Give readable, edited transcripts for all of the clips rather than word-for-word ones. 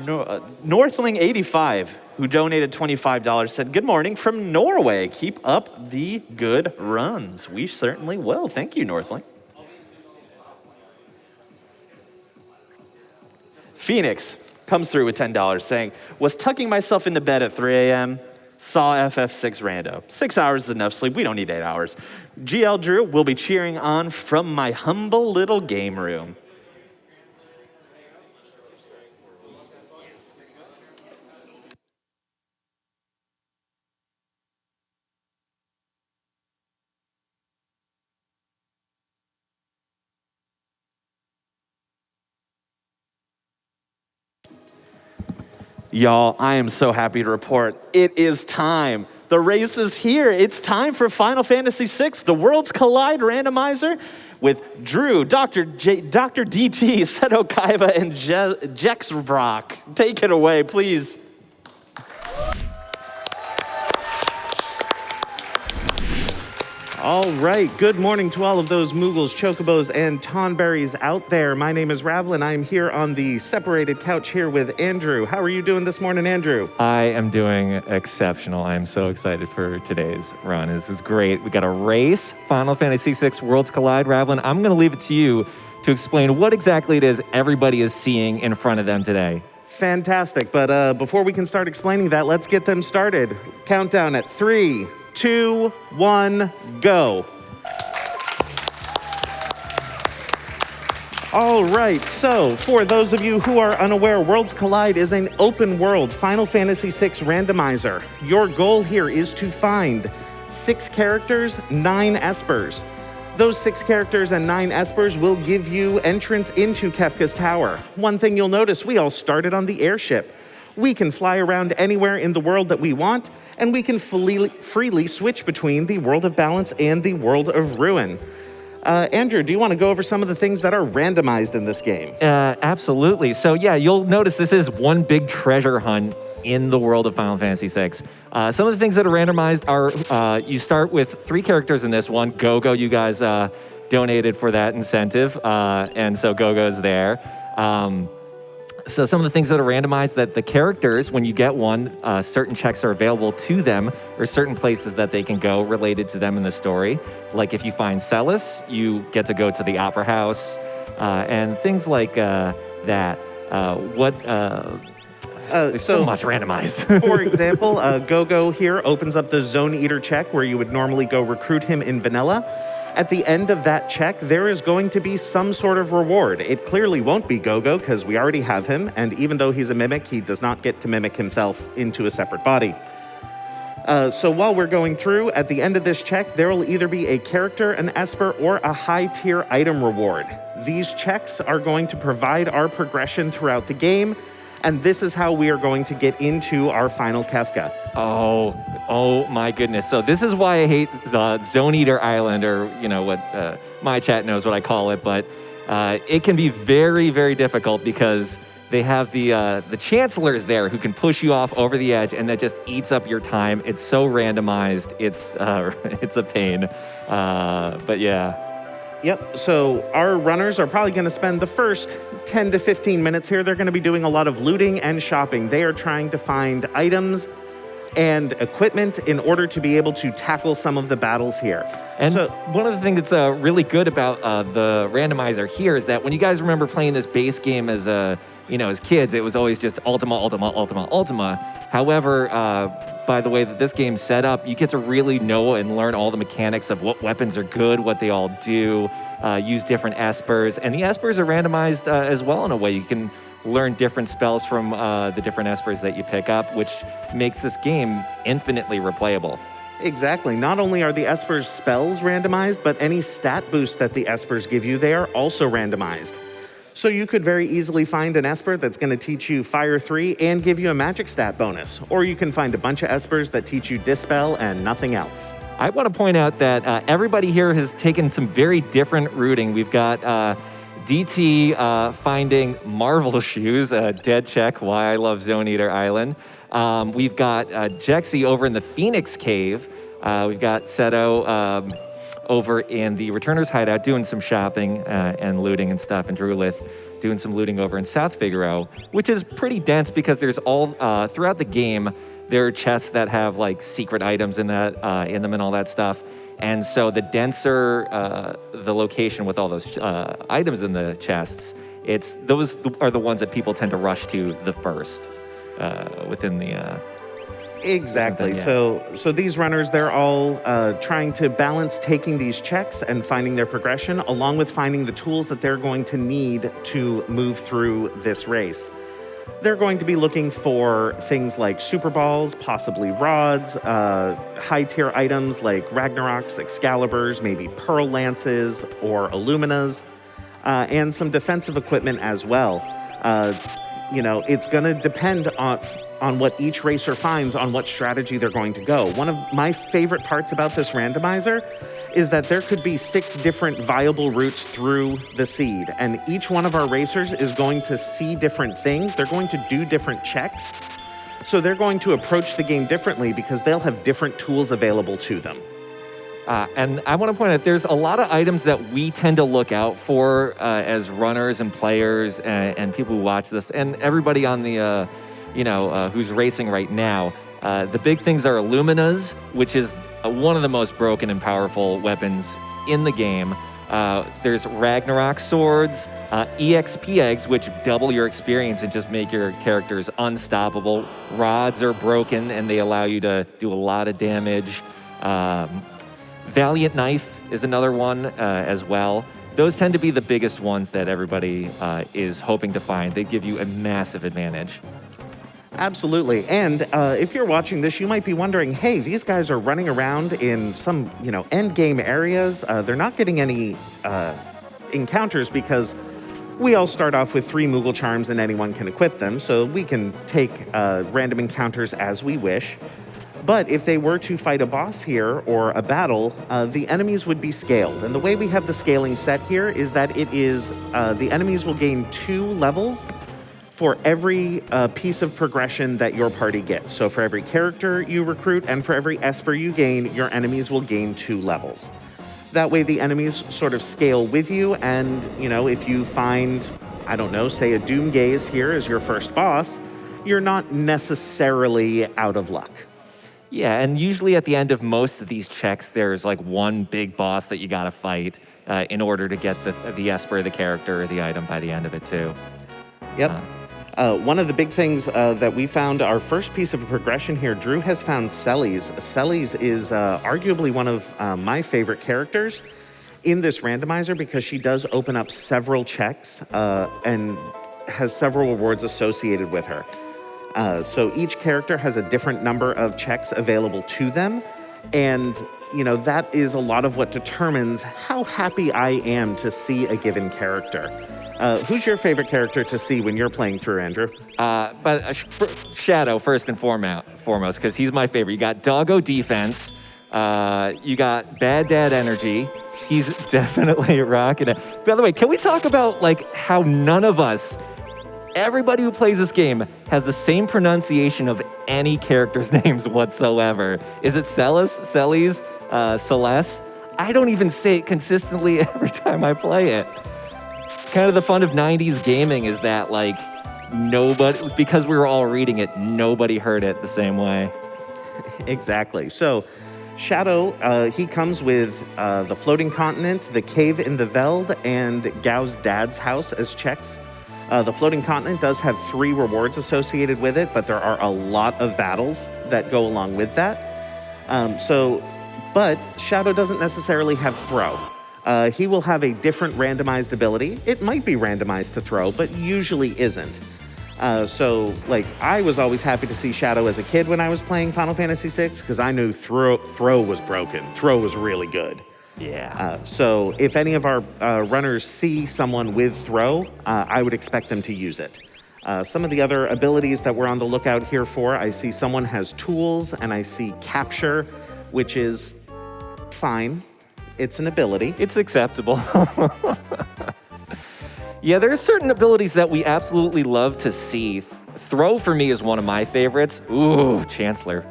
Northling85, who donated $25, said, "Good morning from Norway. Keep up the good runs." We certainly will. Thank you, Northling. Phoenix comes through with $10, saying, "Was tucking myself into bed at 3 a.m., saw FF6 rando. 6 hours is enough sleep. We don't need 8 hours. GL Drew will be cheering on from my humble little game room." Y'all, I am so happy to report it is time. The race is here. It's time for Final Fantasy VI, the Worlds Collide Randomizer, with Drew, DoctorDT, Seto, Kiaba, and Jexvrok. Take it away, please. All right, good morning to all of those Moogles, Chocobos, and Tonberries out there. My name is Ravlin. I'm here on the separated couch here with Andrew. How are you doing this morning, Andrew? I am doing exceptional. I'm so excited for today's run. This is great. We got a race, Final Fantasy VI Worlds Collide. Ravlin, I'm going to leave it to you to explain what exactly it is everybody is seeing in front of them today. Fantastic, but before we can start explaining that, let's get them started. Countdown at 3, 2, 1, go. All right, so for those of you who are unaware, Worlds Collide is an open world Final Fantasy VI randomizer. Your goal here is to find 6 characters, 9 espers. Those 6 characters and 9 espers will give you entrance into Kefka's Tower. One thing you'll notice, we all started on the airship. We can fly around anywhere in the world that we want, and we can freely switch between the World of Balance and the World of Ruin. Andrew, do you want to go over some of the things that are randomized in this game? Absolutely. So yeah, you'll notice this is one big treasure hunt in the world of Final Fantasy VI. Some of the things that are randomized are, you start with 3 characters in this one. Go-Go, you guys donated for that incentive, and so Go-Go's there. So some of the things that are randomized, that the characters, when you get one, certain checks are available to them, or certain places that they can go related to them in the story. Like if you find Celis, you get to go to the Opera House, and things like that. There's so much randomized. For example, Go-Go here opens up the Zone Eater check where you would normally go recruit him in vanilla. At the end of that check, there is going to be some sort of reward. It clearly won't be Go-Go because we already have him, and even though he's a mimic, he does not get to mimic himself into a separate body. So while we're going through, at the end of this check, there will either be a character, an esper, or a high-tier item reward. These checks are going to provide our progression throughout the game, and this is how we are going to get into our final Kefka. Oh my goodness. So this is why I hate Zone Eater Island, or you know what, my chat knows what I call it, but it can be very, very difficult because they have the chancellors there who can push you off over the edge, and that just eats up your time. It's so randomized. It's a pain. But yeah. Yep, so our runners are probably going to spend the first 10 to 15 minutes here. They're going to be doing a lot of looting and shopping. They are trying to find items and equipment in order to be able to tackle some of the battles here. And so, one of the things that's really good about the randomizer here is that when you guys remember playing this base game as as kids, it was always just Ultima, Ultima, Ultima, Ultima. However, by the way that this game's set up, you get to really know and learn all the mechanics of what weapons are good, what they all do, use different espers. And the espers are randomized as well in a way. You can learn different spells from the different espers that you pick up, which makes this game infinitely replayable. Exactly. Not only are the espers spells randomized, but any stat boost that the espers give you, they are also randomized. So you could very easily find an esper that's going to teach you Fire 3 and give you a magic stat bonus. Or you can find a bunch of espers that teach you Dispel and nothing else. I want to point out that everybody here has taken some very different routing. We've got DT finding Marvel shoes, dead check, why I love Zone Eater Island. We've got Jexy over in the Phoenix Cave. We've got Seto over in the Returner's Hideout doing some shopping and looting and stuff, and drewlith doing some looting over in South Figaro, which is pretty dense because there's all throughout the game. There are chests that have like secret items in them and all that stuff. And so the denser the location with all those items in the chests, those are the ones that people tend to rush to the first within the. Exactly. Yeah. So these runners, they're all trying to balance taking these checks and finding their progression, along with finding the tools that they're going to need to move through this race. They're going to be looking for things like super balls, possibly rods, high-tier items like Ragnaroks, Excaliburs, maybe Pearl Lances or Illuminas, and some defensive equipment as well. It's going to depend on what each racer finds, on what strategy they're going to go. One of my favorite parts about this randomizer is that there could be 6 different viable routes through the seed, and each one of our racers is going to see different things. They're going to do different checks, so they're going to approach the game differently because they'll have different tools available to them. And I want to point out, there's a lot of items that we tend to look out for as runners and players and people who watch this, and everybody on the, who's racing right now. The big things are Illuminas, which is one of the most broken and powerful weapons in the game. There's Ragnarok swords, EXP eggs, which double your experience and just make your characters unstoppable. Rods are broken and they allow you to do a lot of damage. Valiant Knife is another one as well. Those tend to be the biggest ones that everybody is hoping to find. They give you a massive advantage. Absolutely. And if you're watching this, you might be wondering, hey, these guys are running around in some, end game areas. They're not getting any encounters because we all start off with 3 Moogle Charms and anyone can equip them. So we can take random encounters as we wish. But if they were to fight a boss here or a battle, the enemies would be scaled. And the way we have the scaling set here is that it is the enemies will gain 2 levels for every piece of progression that your party gets. So for every character you recruit and for every Esper you gain, your enemies will gain 2 levels. That way the enemies sort of scale with you, and if you find, say a Doomgaze here as your first boss, you're not necessarily out of luck. Yeah, and usually at the end of most of these checks, there's like one big boss that you gotta fight in order to get the Esper, the character, or the item by the end of it too. Yep. One of the big things that we found, our first piece of progression here, Drew has found Celes. Celes is arguably one of my favorite characters in this randomizer because she does open up several checks and has several rewards associated with her. So each character has a different number of checks available to them. And, that is a lot of what determines how happy I am to see a given character. Who's your favorite character to see when you're playing through, Andrew? Shadow, first and foremost, because he's my favorite. You got Doggo Defense. You got Bad Dad Energy. He's definitely rocking it. By the way, can we talk about how none of us, everybody who plays this game, has the same pronunciation of any character's names whatsoever? Is it Celes, Celeste? I don't even say it consistently every time I play it. It's kind of the fun of 90s gaming is that nobody, because we were all reading it, nobody heard it the same way. Exactly. So Shadow, he comes with the Floating Continent, the Cave in the Veld, and Gao's Dad's House as checks. The Floating Continent does have 3 rewards associated with it, but there are a lot of battles that go along with that. But Shadow doesn't necessarily have Throw. He will have a different randomized ability. It might be randomized to Throw, but usually isn't. I was always happy to see Shadow as a kid when I was playing Final Fantasy VI, because I knew Throw was broken. Throw was really good. Yeah. So if any of our runners see someone with Throw, I would expect them to use it. Some of the other abilities that we're on the lookout here for, I see someone has Tools, and I see Capture, which is fine. It's an ability. It's acceptable. Yeah, there are certain abilities that we absolutely love to see. Throw, for me, is one of my favorites. Ooh, Chancellor.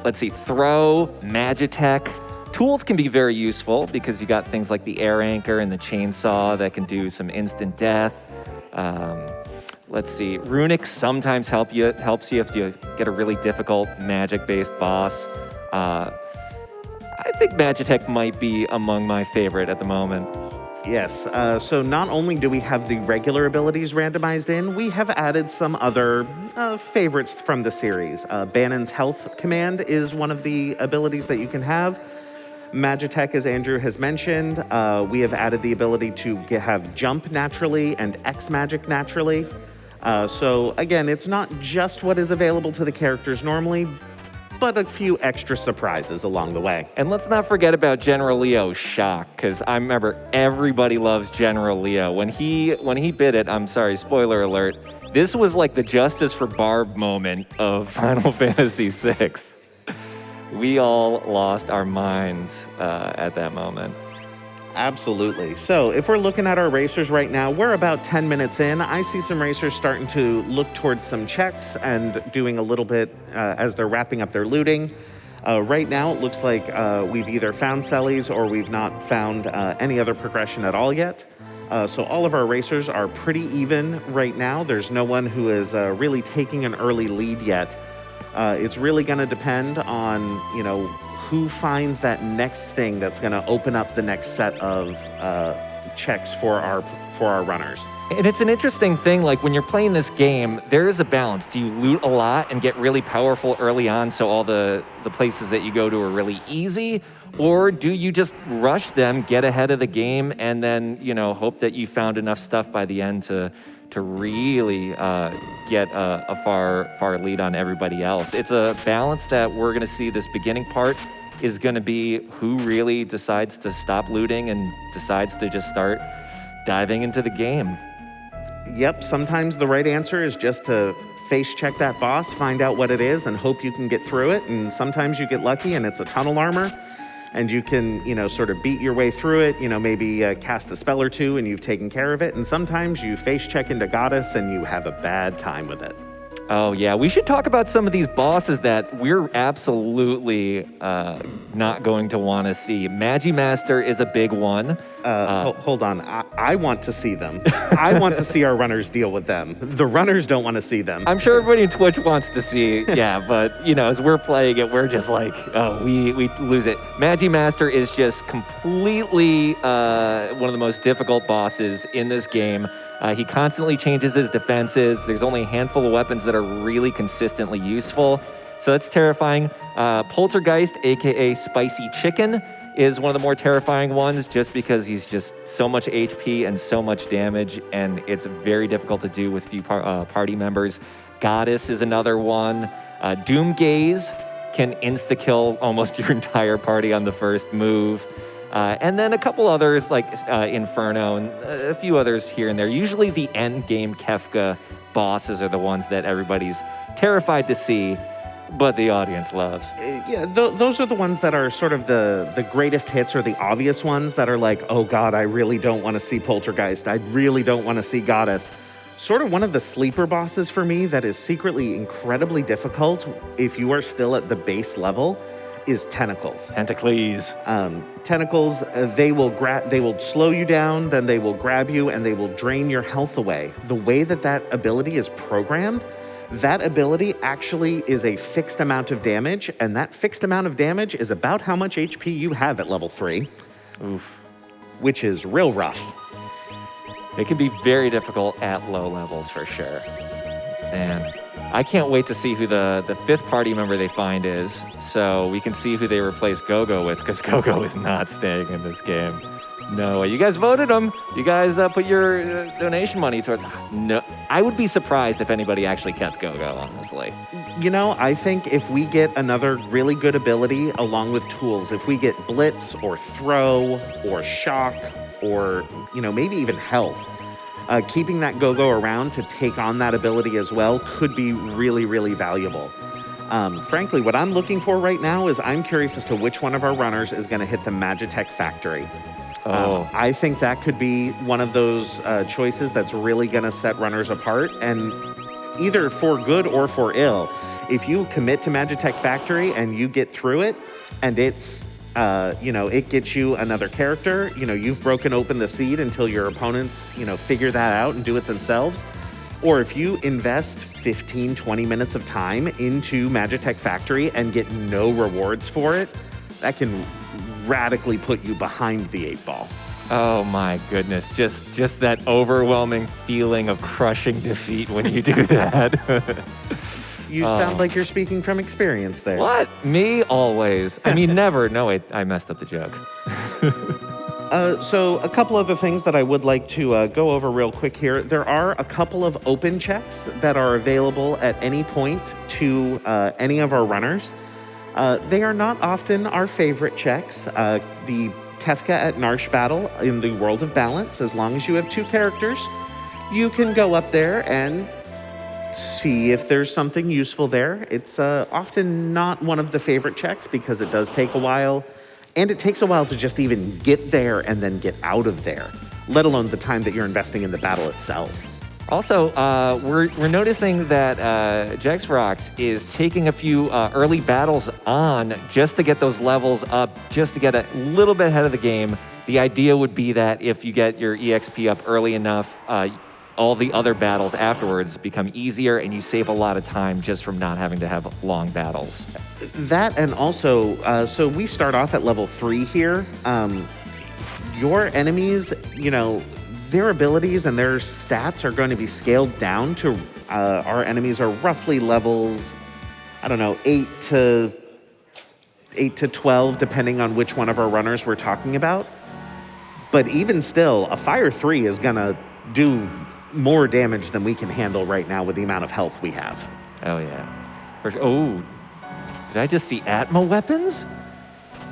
Let's see. Throw, Magitech, Tools can be very useful because you got things like the air anchor and the chainsaw that can do some instant death. Let's see, Runic sometimes helps you if you get a really difficult magic-based boss. I think Magitech might be among my favorite at the moment. Yes, so not only do we have the regular abilities randomized in, we have added some other favorites from the series. Bannon's Health Command is one of the abilities that you can have. Magitech, as Andrew has mentioned, we have added the ability to have Jump naturally and X Magic naturally. So again, it's not just what is available to the characters normally, but a few extra surprises along the way. And let's not forget about General Leo's shock, because I remember everybody loves General Leo. When he bit it, I'm sorry, spoiler alert, this was like the Justice for Barb moment of Final Fantasy VI. We all lost our minds at that moment. Absolutely. So if we're looking at our racers right now, we're about 10 minutes in. I see some racers starting to look towards some checks and doing a little bit as they're wrapping up their looting. Right now, it looks like we've either found Sellies or we've not found any other progression at all yet. So all of our racers are pretty even right now. There's no one who is really taking an early lead yet. It's really going to depend on, who finds that next thing that's going to open up the next set of checks for our runners. And it's an interesting thing, like when you're playing this game, there is a balance. Do you loot a lot and get really powerful early on so all the places that you go to are really easy? Or do you just rush them, get ahead of the game, and then, hope that you found enough stuff by the end to really get a far lead on everybody else? It's a balance that we're going to see. This beginning part is going to be who really decides to stop looting and decides to just start diving into the game. Yep, sometimes the right answer is just to face check that boss, find out what it is, and hope you can get through it. And sometimes you get lucky and it's a tunnel armor, and you can, sort of beat your way through it, maybe cast a spell or two and you've taken care of it. And sometimes you face check into Goddess and you have a bad time with it. Oh, yeah. We should talk about some of these bosses that we're absolutely not going to want to see. Magimaster is a big one. Hold on. I want to see them. I want to see our runners deal with them. The runners don't want to see them. I'm sure everybody in Twitch wants to see, yeah, but, as we're playing it, we're just like, oh, we lose it. Magimaster is just completely one of the most difficult bosses in this game. He constantly changes his defenses. There's only a handful of weapons that are really consistently useful. So that's terrifying. Poltergeist, aka Spicy Chicken, is one of the more terrifying ones just because he's just so much HP and so much damage, and it's very difficult to do with few party members. Goddess is another one. Doomgaze can insta-kill almost your entire party on the first move. And then a couple others like Inferno and a few others here and there. Usually the end game Kefka bosses are the ones that everybody's terrified to see, but the audience loves. Yeah, those are the ones that are sort of the greatest hits or the obvious ones that are like, oh God, I really don't want to see Poltergeist. I really don't want to see Goddess. Sort of one of the sleeper bosses for me that is secretly incredibly difficult if you are still at the base level is Tentacles. Tentacles. Tentacles, they will slow you down, then they will grab you, and they will drain your health away. The way that ability is programmed, that ability actually is a fixed amount of damage, and that fixed amount of damage is about how much HP you have at level 3. Oof. Which is real rough. It can be very difficult at low levels for sure. Man, I can't wait to see who the fifth party member they find is, so we can see who they replace Gogo with, because Gogo is not staying in this game. No way. You guys voted him. You guys put your donation money towards. No, I would be surprised if anybody actually kept Gogo, honestly. I think if we get another really good ability along with tools, if we get Blitz or Throw or Shock or, maybe even Health, keeping that Go-Go around to take on that ability as well could be really, really valuable. Frankly, what I'm looking for right now is I'm curious as to which one of our runners is going to hit the Magitech Factory. I think that could be one of those choices that's really going to set runners apart, and either for good or for ill. If you commit to Magitech Factory and you get through it, and it's it gets you another character. You've broken open the seed until your opponents, figure that out and do it themselves. Or if you invest 15, 20 minutes of time into Magitech Factory and get no rewards for it, that can radically put you behind the 8-ball. Oh my goodness, just that overwhelming feeling of crushing defeat when you do that. You sound like you're speaking from experience there. What? Me? Always. I mean, never. No, wait, I messed up the joke. So a couple other things that I would like to go over real quick here. There are a couple of open checks that are available at any point to any of our runners. They are not often our favorite checks. The Kefka at Narsh battle in the World of Balance, as long as you have 2 characters, you can go up there and see if there's something useful there. It's often not one of the favorite checks because it does take a while, and it takes a while to just even get there and then get out of there, let alone the time that you're investing in the battle itself. Also, we're noticing that Jexvrok is taking a few early battles on just to get those levels up, just to get a little bit ahead of the game. The idea would be that if you get your EXP up early enough, all the other battles afterwards become easier and you save a lot of time just from not having to have long battles. That, and also, so we start off at level 3 here. Your enemies, their abilities and their stats are going to be scaled down to, our enemies are roughly levels, 8 to 12, depending on which one of our runners we're talking about. But even still, a Fire 3 is going to do more damage than we can handle right now with the amount of health we have. Oh, yeah. Oh, did I just see Atma weapons?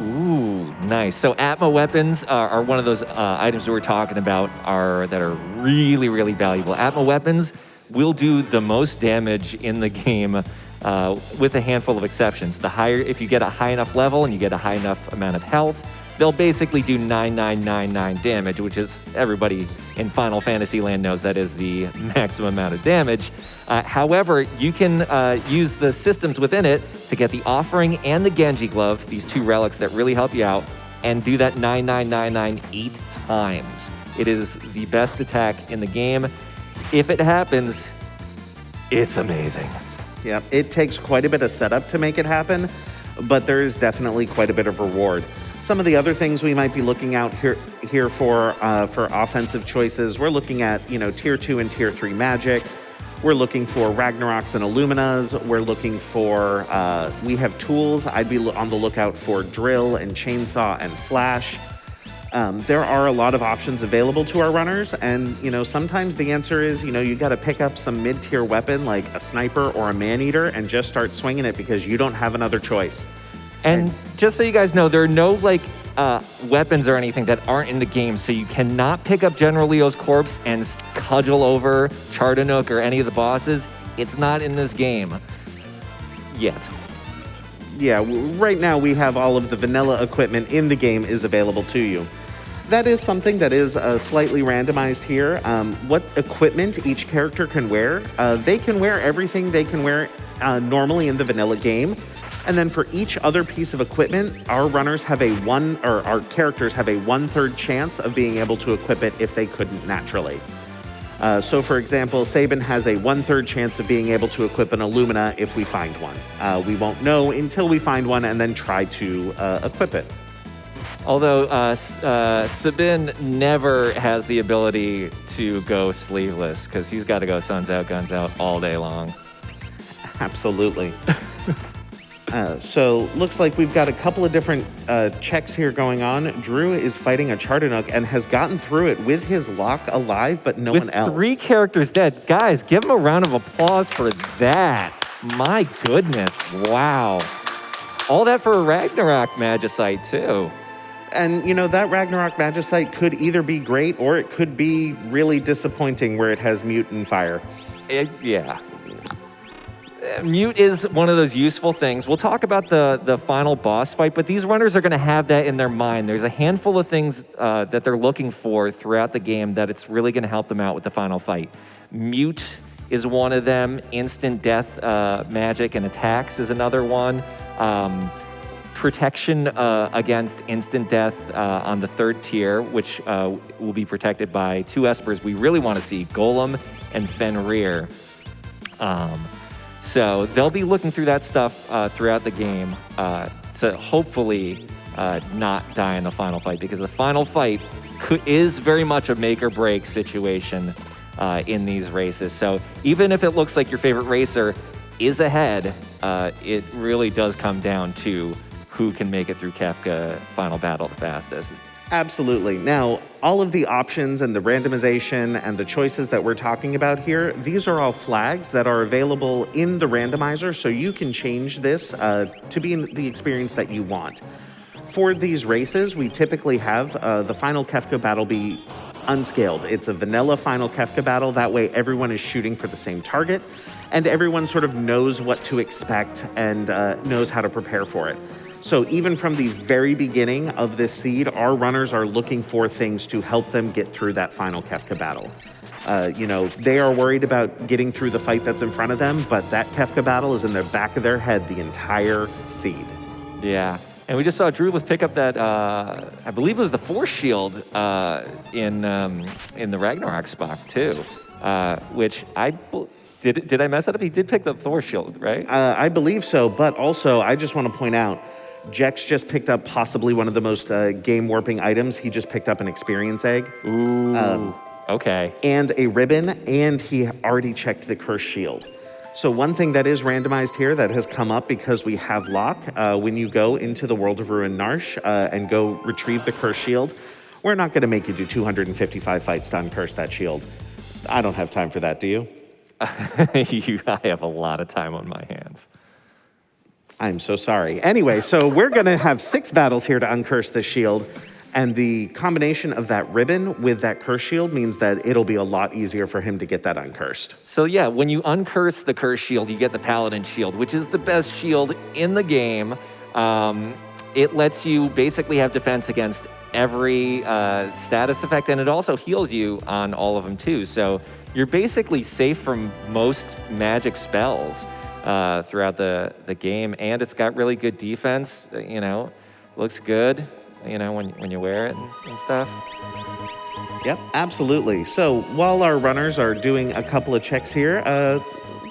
Ooh, nice. So Atma weapons are one of those items we were talking about that are really, really valuable. Atma weapons will do the most damage in the game with a handful of exceptions. If you get a high enough level and you get a high enough amount of health, they'll basically do 9999 damage, which is, everybody in Final Fantasy land knows that is the maximum amount of damage. However, you can use the systems within it to get the Offering and the Genji Glove, these 2 relics that really help you out, and do that 9999 8 times. It is the best attack in the game. If it happens, it's amazing. Yeah, it takes quite a bit of setup to make it happen, but there is definitely quite a bit of reward. Some of the other things we might be looking out here for offensive choices, we're looking at, tier 2 and tier 3 magic. We're looking for Ragnaroks and Illuminas. We're looking for, we have tools. I'd be on the lookout for drill and chainsaw and flash. There are a lot of options available to our runners, and sometimes the answer is you got to pick up some mid-tier weapon like a sniper or a man-eater and just start swinging it because you don't have another choice. And just so you guys know, there are no weapons or anything that aren't in the game, so you cannot pick up General Leo's corpse and cudgel over Chardanook or any of the bosses. It's not in this game yet. Yeah, right now we have all of the vanilla equipment in the game is available to you. That is something that is slightly randomized here. What equipment each character can wear. They can wear everything they can wear normally in the vanilla game. And then for each other piece of equipment, our characters have a 1/3 chance of being able to equip it if they couldn't naturally. So for example, Sabin has a 1/3 chance of being able to equip an Illumina if we find one. We won't know until we find one and then try to equip it. Although Sabin never has the ability to go sleeveless because he's got to go suns out, guns out all day long. Absolutely. So looks like we've got a couple of different checks here going on. Drew is fighting a Chardanook and has gotten through it with his lock alive, but no one else. With 3 characters dead. Guys, give him a round of applause for that. My goodness, wow. All that for a Ragnarok Magicite, too. And, that Ragnarok Magicite could either be great or it could be really disappointing where it has mute and fire. Yeah. Mute is one of those useful things. We'll talk about the final boss fight, but these runners are going to have that in their mind. There's a handful of things that they're looking for throughout the game that it's really going to help them out with the final fight. Mute is one of them. Instant death magic and attacks is another one. protection against instant death on the 3rd tier, which will be protected by 2 espers we really want to see, Golem and Fenrir. So they'll be looking through that stuff throughout the game to hopefully not die in the final fight, because the final fight is very much a make or break situation in these races. So even if it looks like your favorite racer is ahead, it really does come down to who can make it through Kefka final battle the fastest. Absolutely. Now, all of the options and the randomization and the choices that we're talking about here, these are all flags that are available in the randomizer, so you can change this to be the experience that you want. For these races, we typically have the final Kefka battle be unscaled. It's a vanilla final Kefka battle. That way everyone is shooting for the same target, and everyone sort of knows what to expect and knows how to prepare for it. So even from the very beginning of this seed, our runners are looking for things to help them get through that final Kefka battle. They are worried about getting through the fight that's in front of them, but that Kefka battle is in the back of their head the entire seed. Yeah. And we just saw drewlith pick up that, I believe it was the Force Shield in the Ragnarok spot too, which did I mess that up? He did pick up Force Shield, right? I believe so, but also I just want to point out, Jex just picked up possibly one of the most game-warping items. He just picked up an experience egg. Ooh, okay. And a ribbon, and he already checked the Curse Shield. So one thing that is randomized here that has come up because we have lock, when you go into the World of Ruin Narsh and go retrieve the Curse Shield, we're not going to make you do 255 fights to uncurse that shield. I don't have time for that, do you? I have a lot of time on my hands. I'm so sorry. Anyway, so we're going to have 6 battles here to uncurse this shield, and the combination of that ribbon with that curse shield means that it'll be a lot easier for him to get that uncursed. So yeah, when you uncurse the curse shield, you get the Paladin shield, which is the best shield in the game. It lets you basically have defense against every status effect, and it also heals you on all of them too. So you're basically safe from most magic spells throughout the game, and it's got really good defense. Looks good. When you wear it and stuff. Yep, absolutely. So while our runners are doing a couple of checks here, I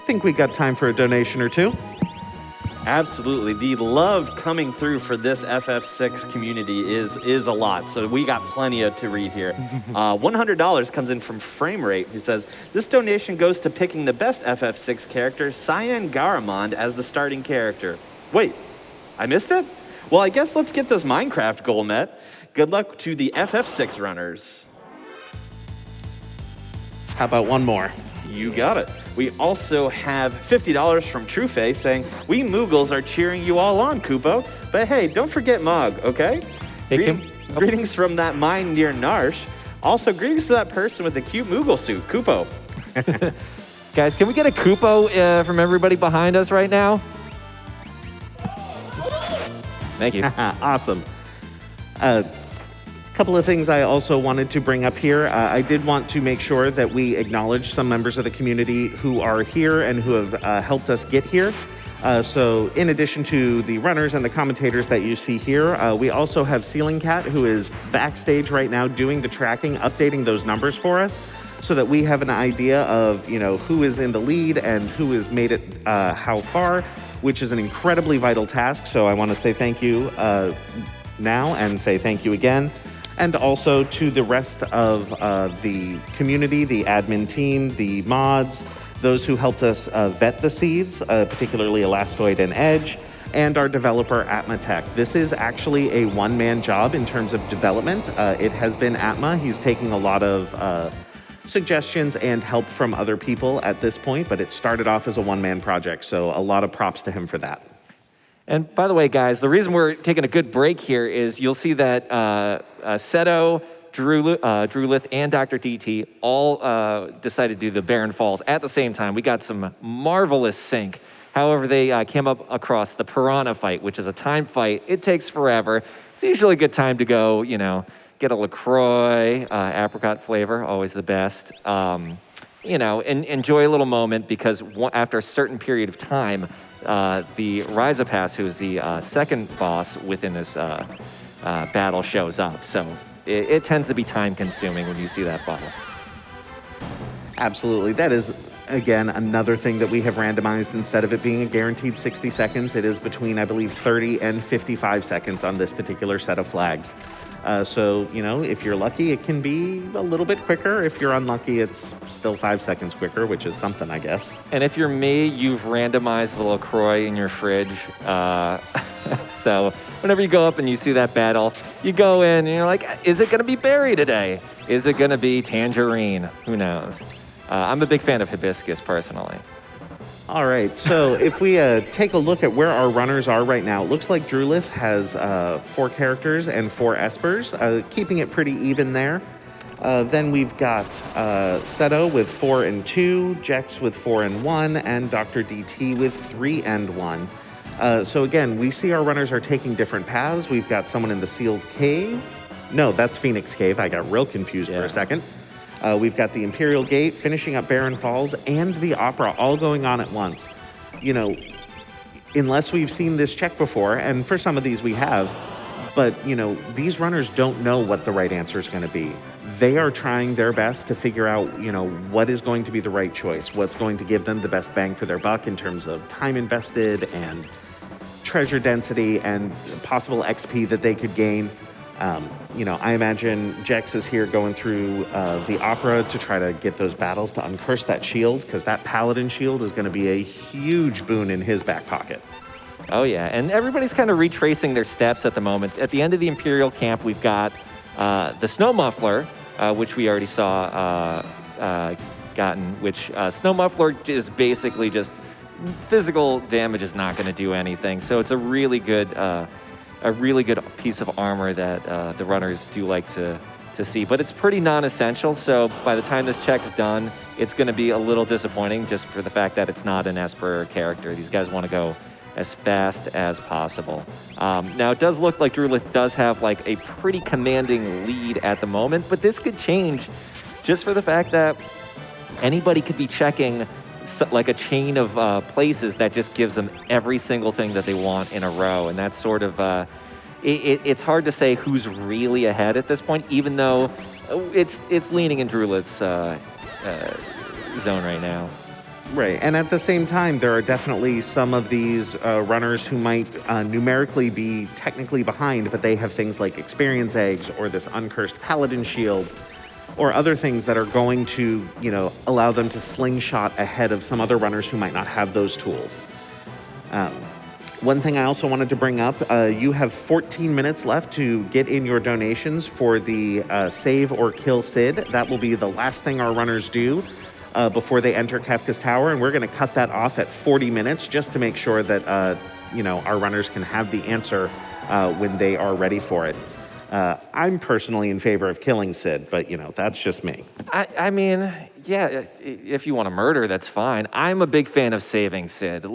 think we got time for a donation or two. Absolutely. The love coming through for this FF6 community is a lot. So we got plenty to read here. $100 comes in from Framerate, who says, this donation goes to picking the best FF6 character, Cyan Garamond, as the starting character. Wait, I missed it? Well, I guess let's get this Minecraft goal met. Good luck to the FF6 runners. How about one more? You got it. We also have $50 from Trueface saying, we Moogles are cheering you all on, Kupo. But hey, don't forget Mog, okay? Greetings from that mine near Narsh. Also, greetings to that person with the cute Moogle suit, Kupo. Guys, can we get a Kupo from everybody behind us right now? Thank you. Awesome. A couple of things I also wanted to bring up here. I did want to make sure that we acknowledge some members of the community who are here and who have helped us get here. So in addition to the runners and the commentators that you see here, we also have Ceiling Cat, who is backstage right now doing the tracking, updating those numbers for us so that we have an idea of, who is in the lead and who has made it how far, which is an incredibly vital task. So I want to say thank you now and say thank you again. And also to the rest of the community, the admin team, the mods, those who helped us vet the seeds, particularly Elastoid and Edge, and our developer, Atmatech. This is actually a one-man job in terms of development. It has been Atma. He's taking a lot of suggestions and help from other people at this point, but it started off as a one-man project, so a lot of props to him for that. And by the way, guys, the reason we're taking a good break here is you'll see that Seto, drewlith, and DoctorDT all decided to do the Barren Falls at the same time. We got some marvelous sync. However, they came up across the Piranha fight, which is a time fight. It takes forever. It's usually a good time to go, get a LaCroix, apricot flavor, always the best. And enjoy a little moment because after a certain period of time, the Rhizopass, who's the second boss within this battle, shows up. So it tends to be time-consuming when you see that boss. Absolutely. That is, again, another thing that we have randomized. Instead of it being a guaranteed 60 seconds, it is between, I believe, 30 and 55 seconds on this particular set of flags. So, if you're lucky, it can be a little bit quicker. If you're unlucky, it's still 5 seconds quicker, which is something, I guess. And if you're me, you've randomized the LaCroix in your fridge. So whenever you go up and you see that battle, you go in and you're like, is it going to be berry today? Is it going to be tangerine? Who knows? I'm a big fan of hibiscus, personally. All right, so if we take a look at where our runners are right now, it looks like drewlith has 4 characters and 4 espers, keeping it pretty even there. Then we've got Seto with 4 and 2, Jex with 4 and 1, and DoctorDT with 3 and 1. So again, we see our runners are taking different paths. We've got someone in the sealed cave. No, that's Phoenix Cave. I got real confused for a second. We've got the Imperial Gate, finishing up Barren Falls, and the Opera all going on at once. Unless we've seen this check before, and for some of these we have, but, these runners don't know what the right answer is going to be. They are trying their best to figure out, what is going to be the right choice, what's going to give them the best bang for their buck in terms of time invested and treasure density and possible XP that they could gain. I imagine Jex is here going through the Opera to try to get those battles to uncurse that shield, because that Paladin shield is going to be a huge boon in his back pocket. Oh, yeah. And everybody's kind of retracing their steps at the moment. At the end of the Imperial camp, we've got the Snow Muffler, which we already saw gotten, which Snow Muffler is basically just physical damage is not going to do anything. So it's a really good piece of armor that the runners do like to see. But it's pretty non-essential, so by the time this check's done, it's going to be a little disappointing just for the fact that it's not an Esper character. These guys want to go as fast as possible. Now, it does look like drewlith does have like a pretty commanding lead at the moment, but this could change just for the fact that anybody could be checking like a chain of places that just gives them every single thing that they want in a row. And that's sort of, it's hard to say who's really ahead at this point, even though it's leaning in drewlith's zone right now. Right, and at the same time, there are definitely some of these runners who might numerically be technically behind, but they have things like experience eggs or this uncursed paladin shield or other things that are going to, allow them to slingshot ahead of some other runners who might not have those tools. One thing I also wanted to bring up, you have 14 minutes left to get in your donations for the Save or Kill Sid. That will be the last thing our runners do before they enter Kefka's Tower, and we're going to cut that off at 40 minutes just to make sure that, our runners can have the answer when they are ready for it. I'm personally in favor of killing Sid, but, that's just me. I mean, yeah, if you want to murder, that's fine. I'm a big fan of saving Sid.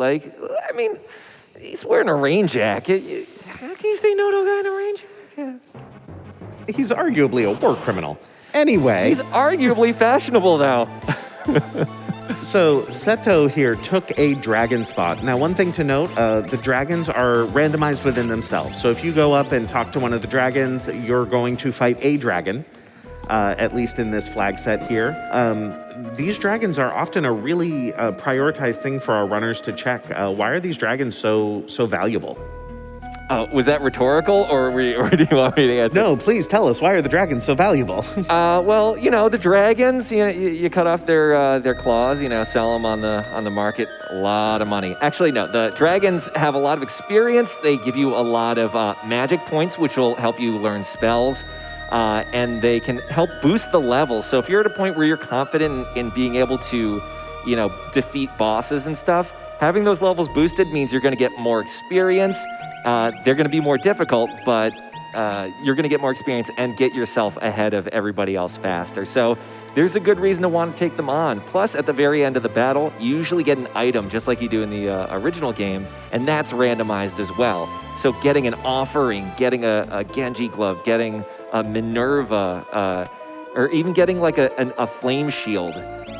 He's wearing a rain jacket. How can you say no to a guy in a rain jacket? He's arguably a war criminal. Anyway. He's arguably fashionable, though. So Seto here took a dragon spot. Now, one thing to note, the dragons are randomized within themselves. So if you go up and talk to one of the dragons, you're going to fight a dragon, at least in this flag set here. These dragons are often a really prioritized thing for our runners to check. Why are these dragons so valuable? Was that rhetorical, or do you want me to answer? No, please tell us. Why are the dragons so valuable? Well, the dragons, you cut off their claws, sell them on the market, a lot of money. Actually, no, the dragons have a lot of experience. They give you a lot of magic points, which will help you learn spells, and they can help boost the levels. So if you're at a point where you're confident in being able to, defeat bosses and stuff, having those levels boosted means you're going to get more experience. They're going to be more difficult, but you're going to get more experience and get yourself ahead of everybody else faster. So there's a good reason to want to take them on. Plus, at the very end of the battle, you usually get an item, just like you do in the original game, and that's randomized as well. So getting an offering, getting a Genji glove, getting a Minerva, or even getting like a flame shield,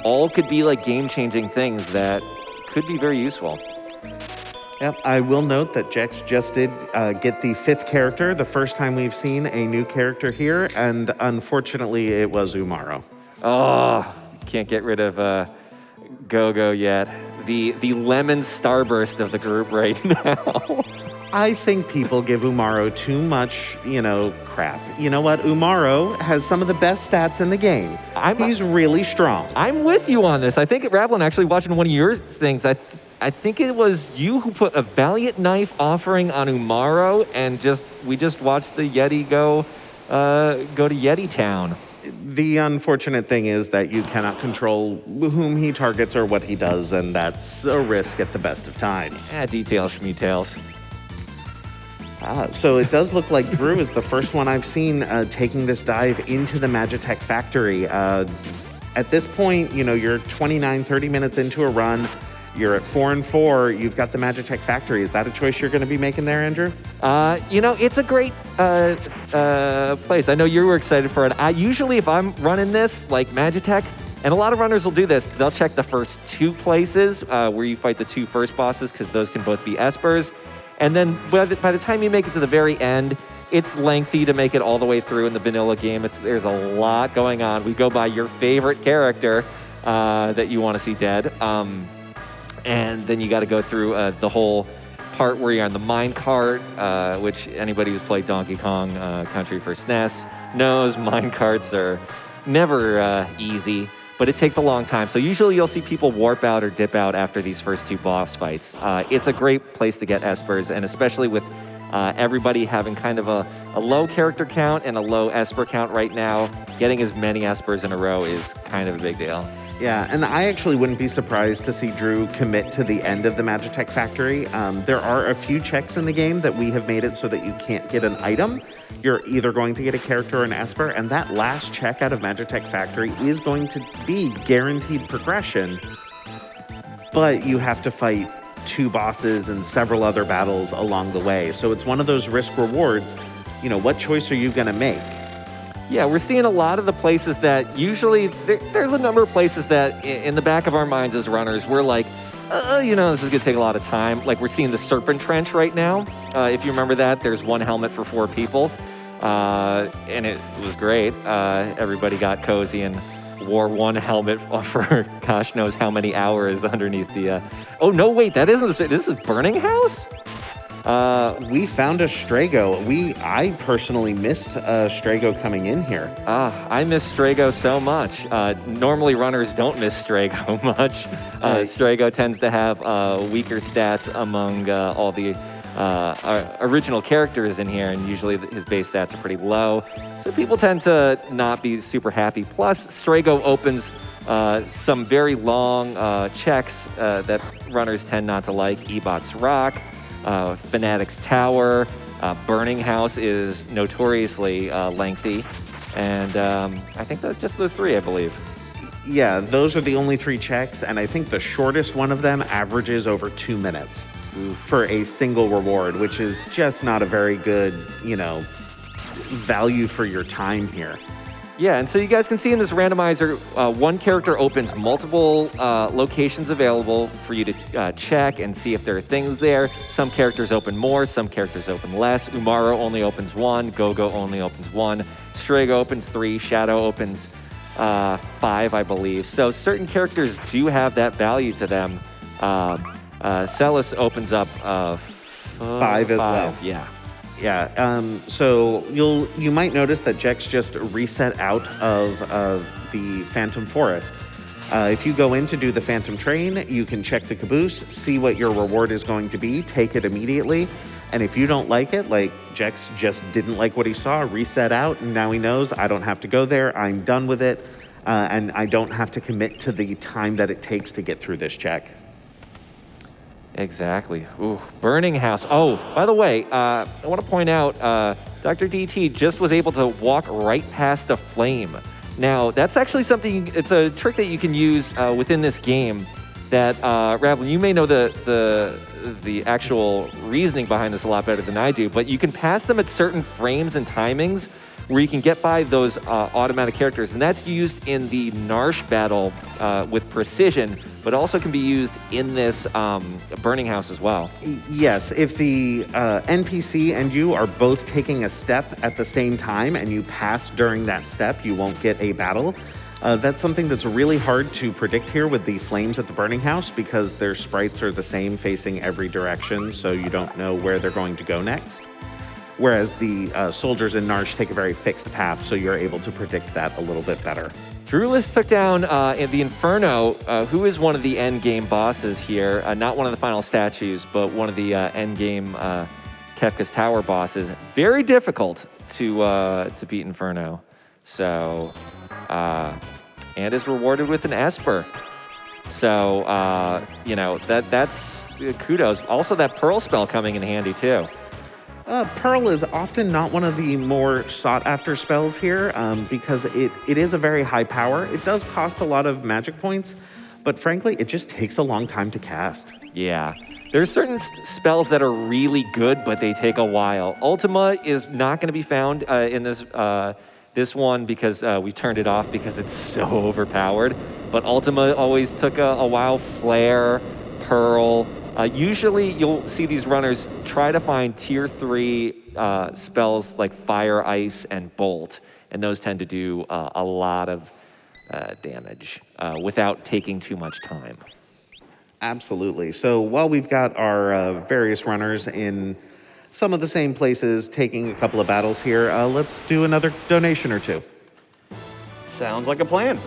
all could be like game-changing things that could be very useful. Yep, I will note that Jex just did get the 5th character, the first time we've seen a new character here, and unfortunately it was Umaro. Oh, can't get rid of Go-Go yet. The lemon starburst of the group right now. I think people give Umaro too much, crap. You know what? Umaro has some of the best stats in the game. He's really strong. I'm with you on this. I think Ravlin, actually watching one of your things, I think it was you who put a Valiant Knife offering on Umaro, and we just watched the Yeti go to Yeti Town. The unfortunate thing is that you cannot control whom he targets or what he does, and that's a risk at the best of times. Details, schmeetails. So it does look like Drew is the first one I've seen taking this dive into the Magitech factory. At this point, you're 29, 30 minutes into a run. You're at 4-4. You've got the Magitech factory. Is that a choice you're going to be making there, Andrew? It's a great place. I know you were excited for it. Usually if I'm running this, like Magitech, and a lot of runners will do this, they'll check the first 2 places where you fight the 2 first bosses, because those can both be espers. And then by the time you make it to the very end, it's lengthy to make it all the way through in the vanilla game. There's a lot going on. We go by your favorite character that you want to see dead. And then you got to go through the whole part where you're on the mine cart, which anybody who's played Donkey Kong Country for SNES knows mine carts are never easy, but it takes a long time. So usually you'll see people warp out or dip out after these first 2 boss fights. It's a great place to get espers, and especially with everybody having kind of a low character count and a low esper count right now, getting as many espers in a row is kind of a big deal. Yeah, and I actually wouldn't be surprised to see Drew commit to the end of the Magitech factory. There are a few checks in the game that we have made it so that you can't get an item. You're either going to get a character or an esper, and that last check out of Magitech factory is going to be guaranteed progression, but you have to fight 2 bosses and several other battles along the way. So it's one of those risk rewards. What choice are you going to make? Yeah, we're seeing a lot of the places that usually, there's a number of places that in the back of our minds as runners, we're like, this is going to take a lot of time. Like we're seeing the Serpent Trench right now. If you remember that, there's 1 helmet for 4 people. And it was great. Everybody got cozy and wore 1 helmet for gosh knows how many hours underneath the... Oh, no, wait, that isn't this is Burning House? We found a Strago. I personally missed Strago coming in here. I miss Strago so much. Normally runners don't miss Strago much. Strago tends to have weaker stats among all the original characters in here, and usually his base stats are pretty low. So people tend to not be super happy. Plus, Strago opens some very long checks that runners tend not to like. Ebot's Rock. Fanatic's Tower, Burning House is notoriously lengthy, and I think that just those 3, I believe. Yeah, those are the only 3 checks, and I think the shortest one of them averages over 2 minutes for a single reward, which is just not a very good, value for your time here. Yeah, and so you guys can see in this randomizer, 1 character opens multiple locations available for you to check and see if there are things there. Some characters open more, some characters open less. Umaro only opens 1, Go-Go only opens 1, Strago opens 3, Shadow opens 5, I believe. So certain characters do have that value to them. Celis opens up 5 as well. Yeah. Yeah, so you might notice that Jex just reset out of the Phantom Forest. If you go in to do the Phantom Train, you can check the caboose, see what your reward is going to be, take it immediately. And if you don't like it, like Jex just didn't like what he saw, reset out, and now he knows I don't have to go there, I'm done with it, and I don't have to commit to the time that it takes to get through this check. Exactly. Ooh, Burning House. Oh, by the way, I want to point out, DoctorDT just was able to walk right past a flame. Now, that's actually something, it's a trick that you can use within this game that, Ravlin, you may know the the actual reasoning behind this a lot better than I do, but you can pass them at certain frames and timings where you can get by those automatic characters, and that's used in the Narsh battle with precision, but also can be used in this burning house as well. Yes, if the NPC and you are both taking a step at the same time and you pass during that step, you won't get a battle. That's something that's really hard to predict here with the flames at the burning house because their sprites are the same facing every direction, so you don't know where they're going to go next. Whereas the soldiers in Narsh take a very fixed path, so you're able to predict that a little bit better. Drewlith took down the Inferno, who is one of the end game bosses here. Not one of the final statues, but one of the end game Kefka's Tower bosses. Very difficult to beat Inferno. So, and is rewarded with an Esper. So, that's kudos. Also, that Pearl spell coming in handy too. Pearl is often not one of the more sought-after spells here because it is a very high power. It does cost a lot of magic points, but frankly, it just takes a long time to cast. Yeah. There's certain spells that are really good, but they take a while. Ultima is not going to be found in this one because we turned it off because it's so overpowered. But Ultima always took a while. Flare, Pearl. Usually you'll see these runners try to find tier 3 spells like Fire, Ice, and Bolt, and those tend to do a lot of damage without taking too much time. Absolutely. So while we've got our various runners in some of the same places taking a couple of battles here, let's do another donation or two. Sounds like a plan.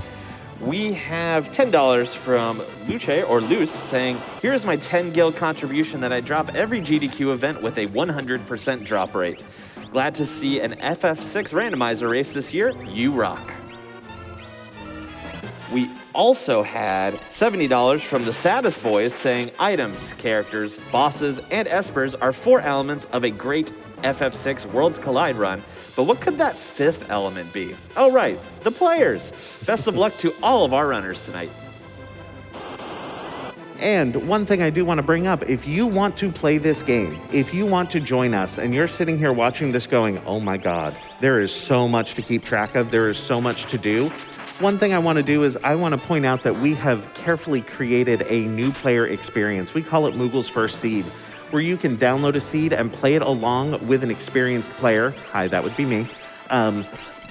We have $10 from Luce or Luce saying, here's my 10 gil contribution that I drop every GDQ event with a 100% drop rate. Glad to see an FF6 randomizer race this year. You rock. We also had $70 from the Saddest Boys saying, items, characters, bosses, and espers are 4 elements of a great FF6 Worlds Collide run, but what could that 5th element be? Oh right, the players. Best of luck to all of our runners tonight. And one thing I do want to bring up, if you want to play this game, if you want to join us and you're sitting here watching this going, oh my God, there is so much to keep track of, there is so much to do. One thing I want to do is I want to point out that we have carefully created a new player experience. We call it Moogle's First Seed, where you can download a seed and play it along with an experienced player. Hi, that would be me.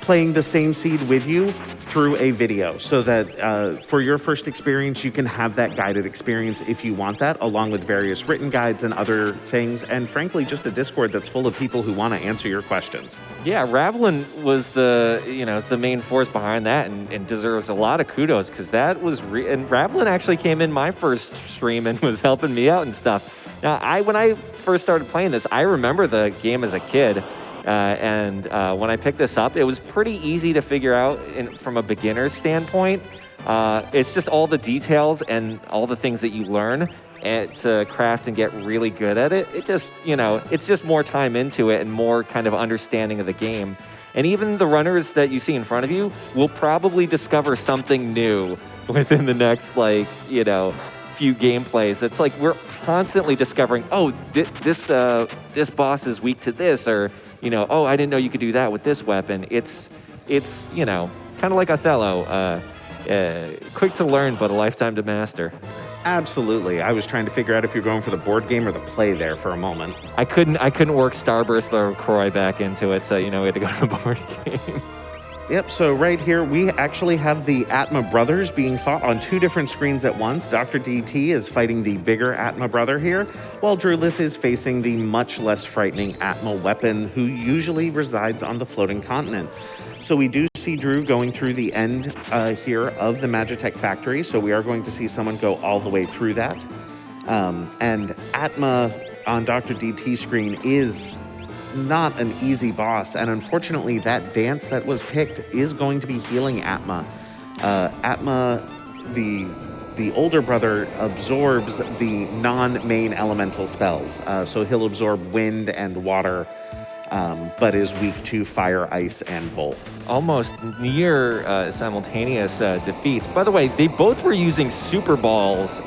Playing the same seed with you through a video so that for your first experience, you can have that guided experience if you want that, along with various written guides and other things, and frankly, just a Discord that's full of people who want to answer your questions. Yeah, Ravlin was the main force behind that and deserves a lot of kudos because that was, and Ravlin actually came in my first stream and was helping me out and stuff. Now, when I first started playing this, I remember the game as a kid. And when I picked this up, it was pretty easy to figure out from a beginner's standpoint. It's just all the details and all the things that you learn to craft and get really good at it. It just, it's just more time into it and more kind of understanding of the game. And even the runners that you see in front of you will probably discover something new within the next, few gameplays. It's like we're constantly discovering, oh, this boss is weak to this, or oh, I didn't know you could do that with this weapon. It's kind of like Othello, quick to learn, but a lifetime to master. Absolutely. I was trying to figure out if you're going for the board game or the play there for a moment. I couldn't work Starburst or Croy back into it, so we had to go to the board game. Yep, so right here, we actually have the Atma brothers being fought on 2 different screens at once. DoctorDT is fighting the bigger Atma brother here, while Drewlith is facing the much less frightening Atma weapon, who usually resides on the floating continent. So we do see Drew going through the end here of the Magitech factory, so we are going to see someone go all the way through that. And Atma on DoctorDT screen is not an easy boss, and unfortunately that dance that was picked is going to be healing Atma. Atma, the older brother, absorbs the non-main elemental spells, so he'll absorb wind and water, but is weak to fire, ice, and bolt. Almost near simultaneous defeats. By the way, they both were using super balls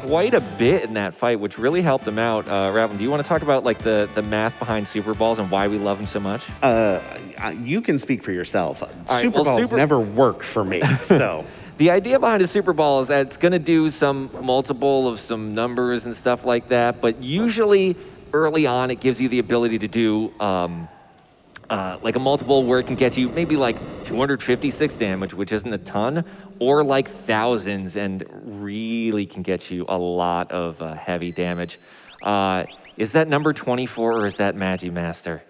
quite a bit in that fight, which really helped him out. Ravlin, do you want to talk about like the math behind Super Balls and why we love them so much? You can speak for yourself. right, Super well, Balls never work for me, so. The idea behind a Super Ball is that it's going to do some multiple of some numbers and stuff like that, but usually early on it gives you the ability to do like a multiple where it can get you maybe like 256 damage, which isn't a ton, or like thousands and really can get you a lot of heavy damage. Is that number 24 or is that Magi Master?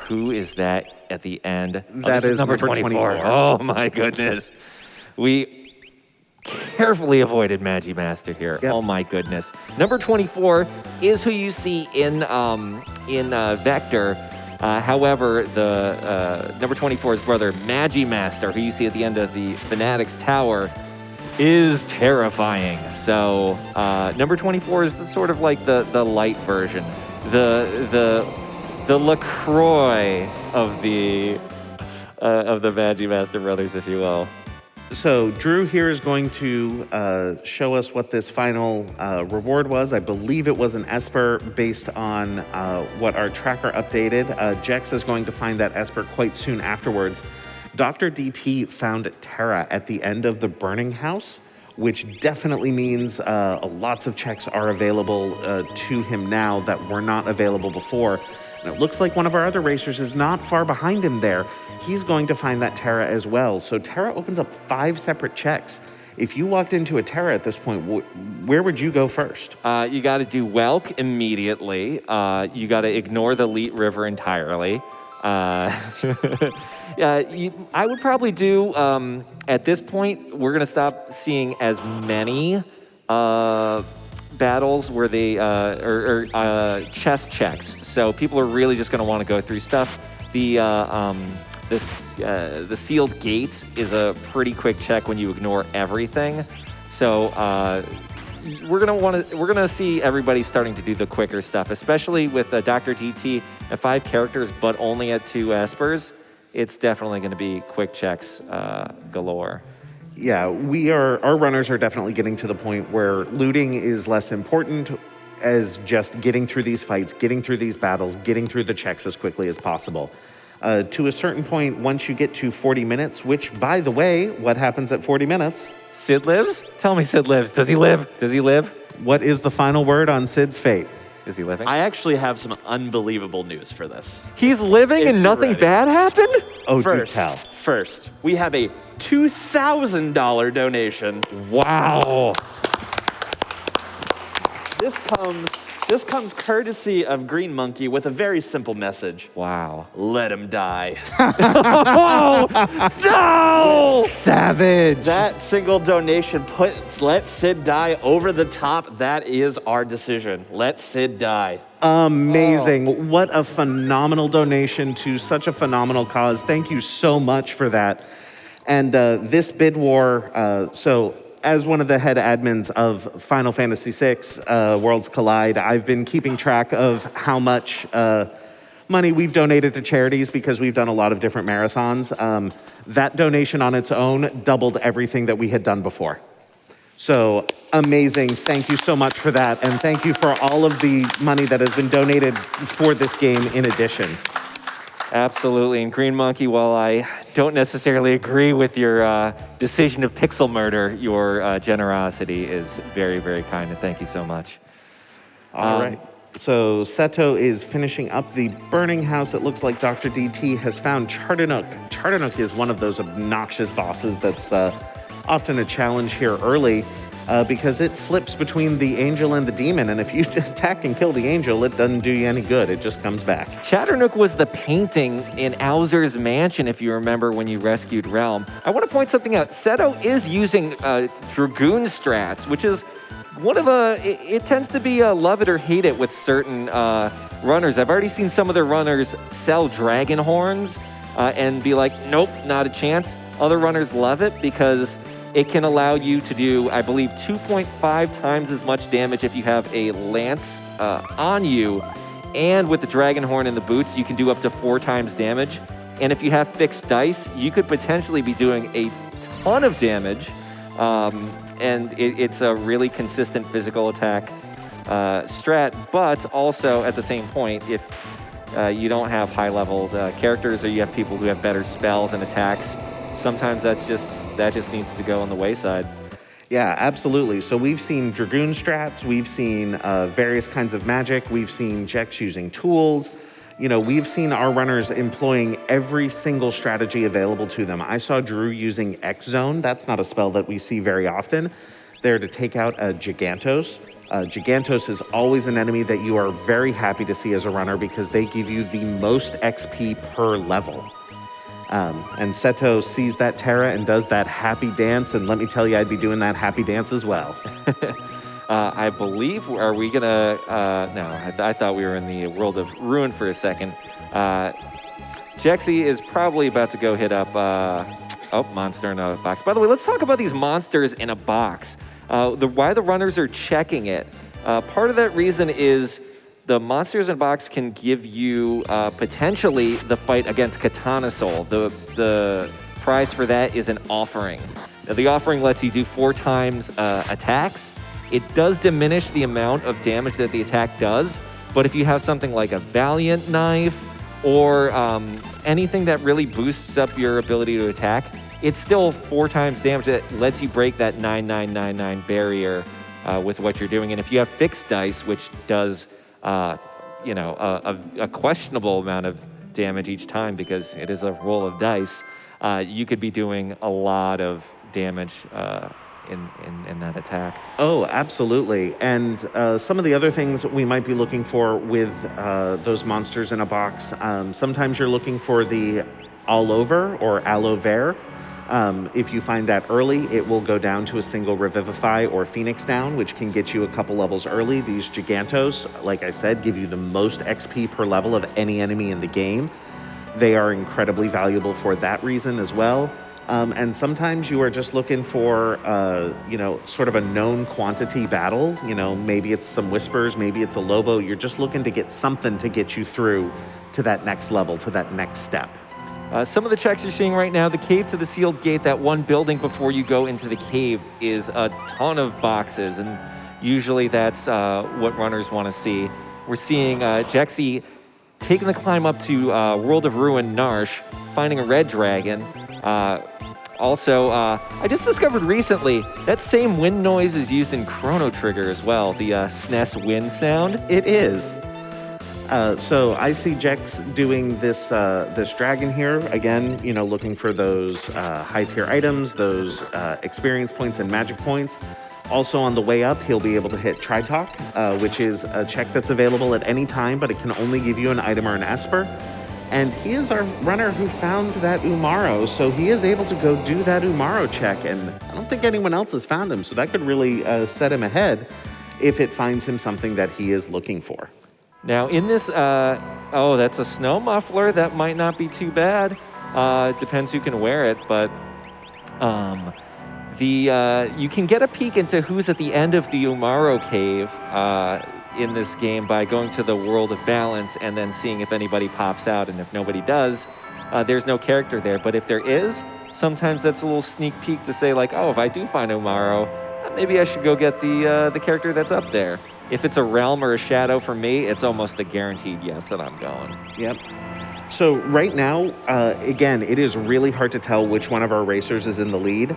Who is that at the end? That is number 24. Oh my goodness. We carefully avoided Magi Master here. Yep. Oh my goodness. Number 24 is who you see in Vector. However, the number 24's brother, Magi Master, who you see at the end of the Fanatic's Tower, is terrifying. So number 24 is sort of like the light version, the LaCroix of the Magi Master brothers, if you will. So Drew here is going to show us what this final reward was. I believe it was an Esper based on what our tracker updated. Jex is going to find that Esper quite soon afterwards. DoctorDT found Terra at the end of the burning house, which definitely means lots of checks are available to him now that were not available before. And it looks like one of our other racers is not far behind him there. He's going to find that Terra as well. So Terra opens up 5 separate checks. If you walked into a Terra at this point, where would you go first? You got to do Welk immediately. You got to ignore the Leet River entirely. Yeah, I would probably do, at this point, we're going to stop seeing as many battles where they, chest checks. So people are really just going to want to go through stuff. The sealed gate is a pretty quick check when you ignore everything. So we're gonna see everybody starting to do the quicker stuff, especially with DoctorDT at 5 characters, but only at 2 Espers. It's definitely going to be quick checks galore. Yeah, our runners are definitely getting to the point where looting is less important as just getting through these fights, getting through these battles, getting through the checks as quickly as possible. To a certain point, once you get to 40 minutes, which, by the way, what happens at 40 minutes? Sid lives? Tell me Sid lives. Does he live? Does he live? What is the final word on Sid's fate? Is he living? I actually have some unbelievable news for this. He's living and nothing bad happened? Oh, do tell. First, we have a $2,000 donation. Wow. This comes courtesy of Green Monkey with a very simple message. Wow. Let him die. No! Savage. That single donation puts Let Sid Die over the top. That is our decision. Let Sid die. Amazing. Oh. What a phenomenal donation to such a phenomenal cause. Thank you so much for that. And this bid war, so as one of the head admins of Final Fantasy VI Worlds Collide, I've been keeping track of how much money we've donated to charities because we've done a lot of different marathons. That donation on its own doubled everything that we had done before. So amazing. Thank you so much for that. And thank you for all of the money that has been donated for this game in addition. Absolutely. And Green Monkey, while I don't necessarily agree with your decision of pixel murder, your generosity is very, very kind. And thank you so much. All right. So Seto is finishing up the burning house. It looks like DoctorDT has found Chartanook. Chartanook is one of those obnoxious bosses that's often a challenge here early because it flips between the angel and the demon. And if you attack and kill the angel, it doesn't do you any good. It just comes back. Chartanook was the painting in Owzer's mansion, if you remember when you rescued Realm. I want to point something out. Seto is using Dragoon strats, which is one of it tends to be a love it or hate it with certain runners. I've already seen some of their runners sell dragon horns and be like, nope, not a chance. Other runners love it because it can allow you to do, I believe, 2.5 times as much damage if you have a lance on you. And with the dragon horn and the boots, you can do up to 4 times damage. And if you have fixed dice, you could potentially be doing a ton of damage. and it's a really consistent physical attack strat, but also at the same point, if you don't have high-leveled characters, or you have people who have better spells and attacks, sometimes that just needs to go on the wayside. Yeah, absolutely. So we've seen Dragoon strats, we've seen various kinds of magic, we've seen Jex using tools. We've seen our runners employing every single strategy available to them. I saw Drew using X Zone. That's not a spell that we see very often. There to take out a Gigantos. Gigantos is always an enemy that you are very happy to see as a runner because they give you the most XP per level. And Seto sees that Terra and does that happy dance, and let me tell you, I'd be doing that happy dance as well. I believe, are we gonna, no, I thought we were in the world of Ruin for a second. Jexy is probably about to go hit up, monster in a box. By the way, let's talk about these monsters in a box. Why the runners are checking it. Part of that reason is the monsters in a box can give you potentially the fight against Katana Soul. The prize for that is an offering. Now, the offering lets you do 4 times attacks. It does diminish the amount of damage that the attack does, but if you have something like a Valiant Knife or anything that really boosts up your ability to attack, it's still 4 times damage that lets you break that 9999 barrier with what you're doing. And if you have fixed dice, which does a questionable amount of damage each time because it is a roll of dice, you could be doing a lot of damage in that attack. Oh, absolutely. And some of the other things we might be looking for with those monsters in a box, sometimes you're looking for the all over or aloe vera. If you find that early, it will go down to a single Revivify or Phoenix down, which can get you a couple levels early. These Gigantos, like I said, give you the most XP per level of any enemy in the game. They are incredibly valuable for that reason as well. And sometimes you are just looking for, sort of a known quantity battle. Maybe it's some Whispers, maybe it's a Lobo. You're just looking to get something to get you through to that next level, to that next step. Some of the checks you're seeing right now, the cave to the sealed gate, that one building before you go into the cave is a ton of boxes, and usually that's what runners want to see. We're seeing Jexy taking the climb up to World of Ruin Narsh, finding a red dragon. Also, I just discovered recently that same wind noise is used in Chrono Trigger as well, the SNES wind sound. It is. So I see Jex doing this dragon here. Again, looking for those high-tier items, those experience points and magic points. Also on the way up, he'll be able to hit Tritalk, which is a check that's available at any time, but it can only give you an item or an Esper. And he is our runner who found that Umaro, so he is able to go do that Umaro check, and I don't think anyone else has found him, so that could really set him ahead if it finds him something that he is looking for. Now in this, that's a snow muffler. That might not be too bad. Depends who can wear it, but you can get a peek into who's at the end of the Umaro cave in this game by going to the World of Balance and then seeing if anybody pops out, and if nobody does, there's no character there. But if there is, sometimes that's a little sneak peek to say like, oh, if I do find Umaro, maybe I should go get the character that's up there. If it's a realm or a shadow for me, it's almost a guaranteed yes that I'm going. Yep. So right now, again, it is really hard to tell which one of our racers is in the lead.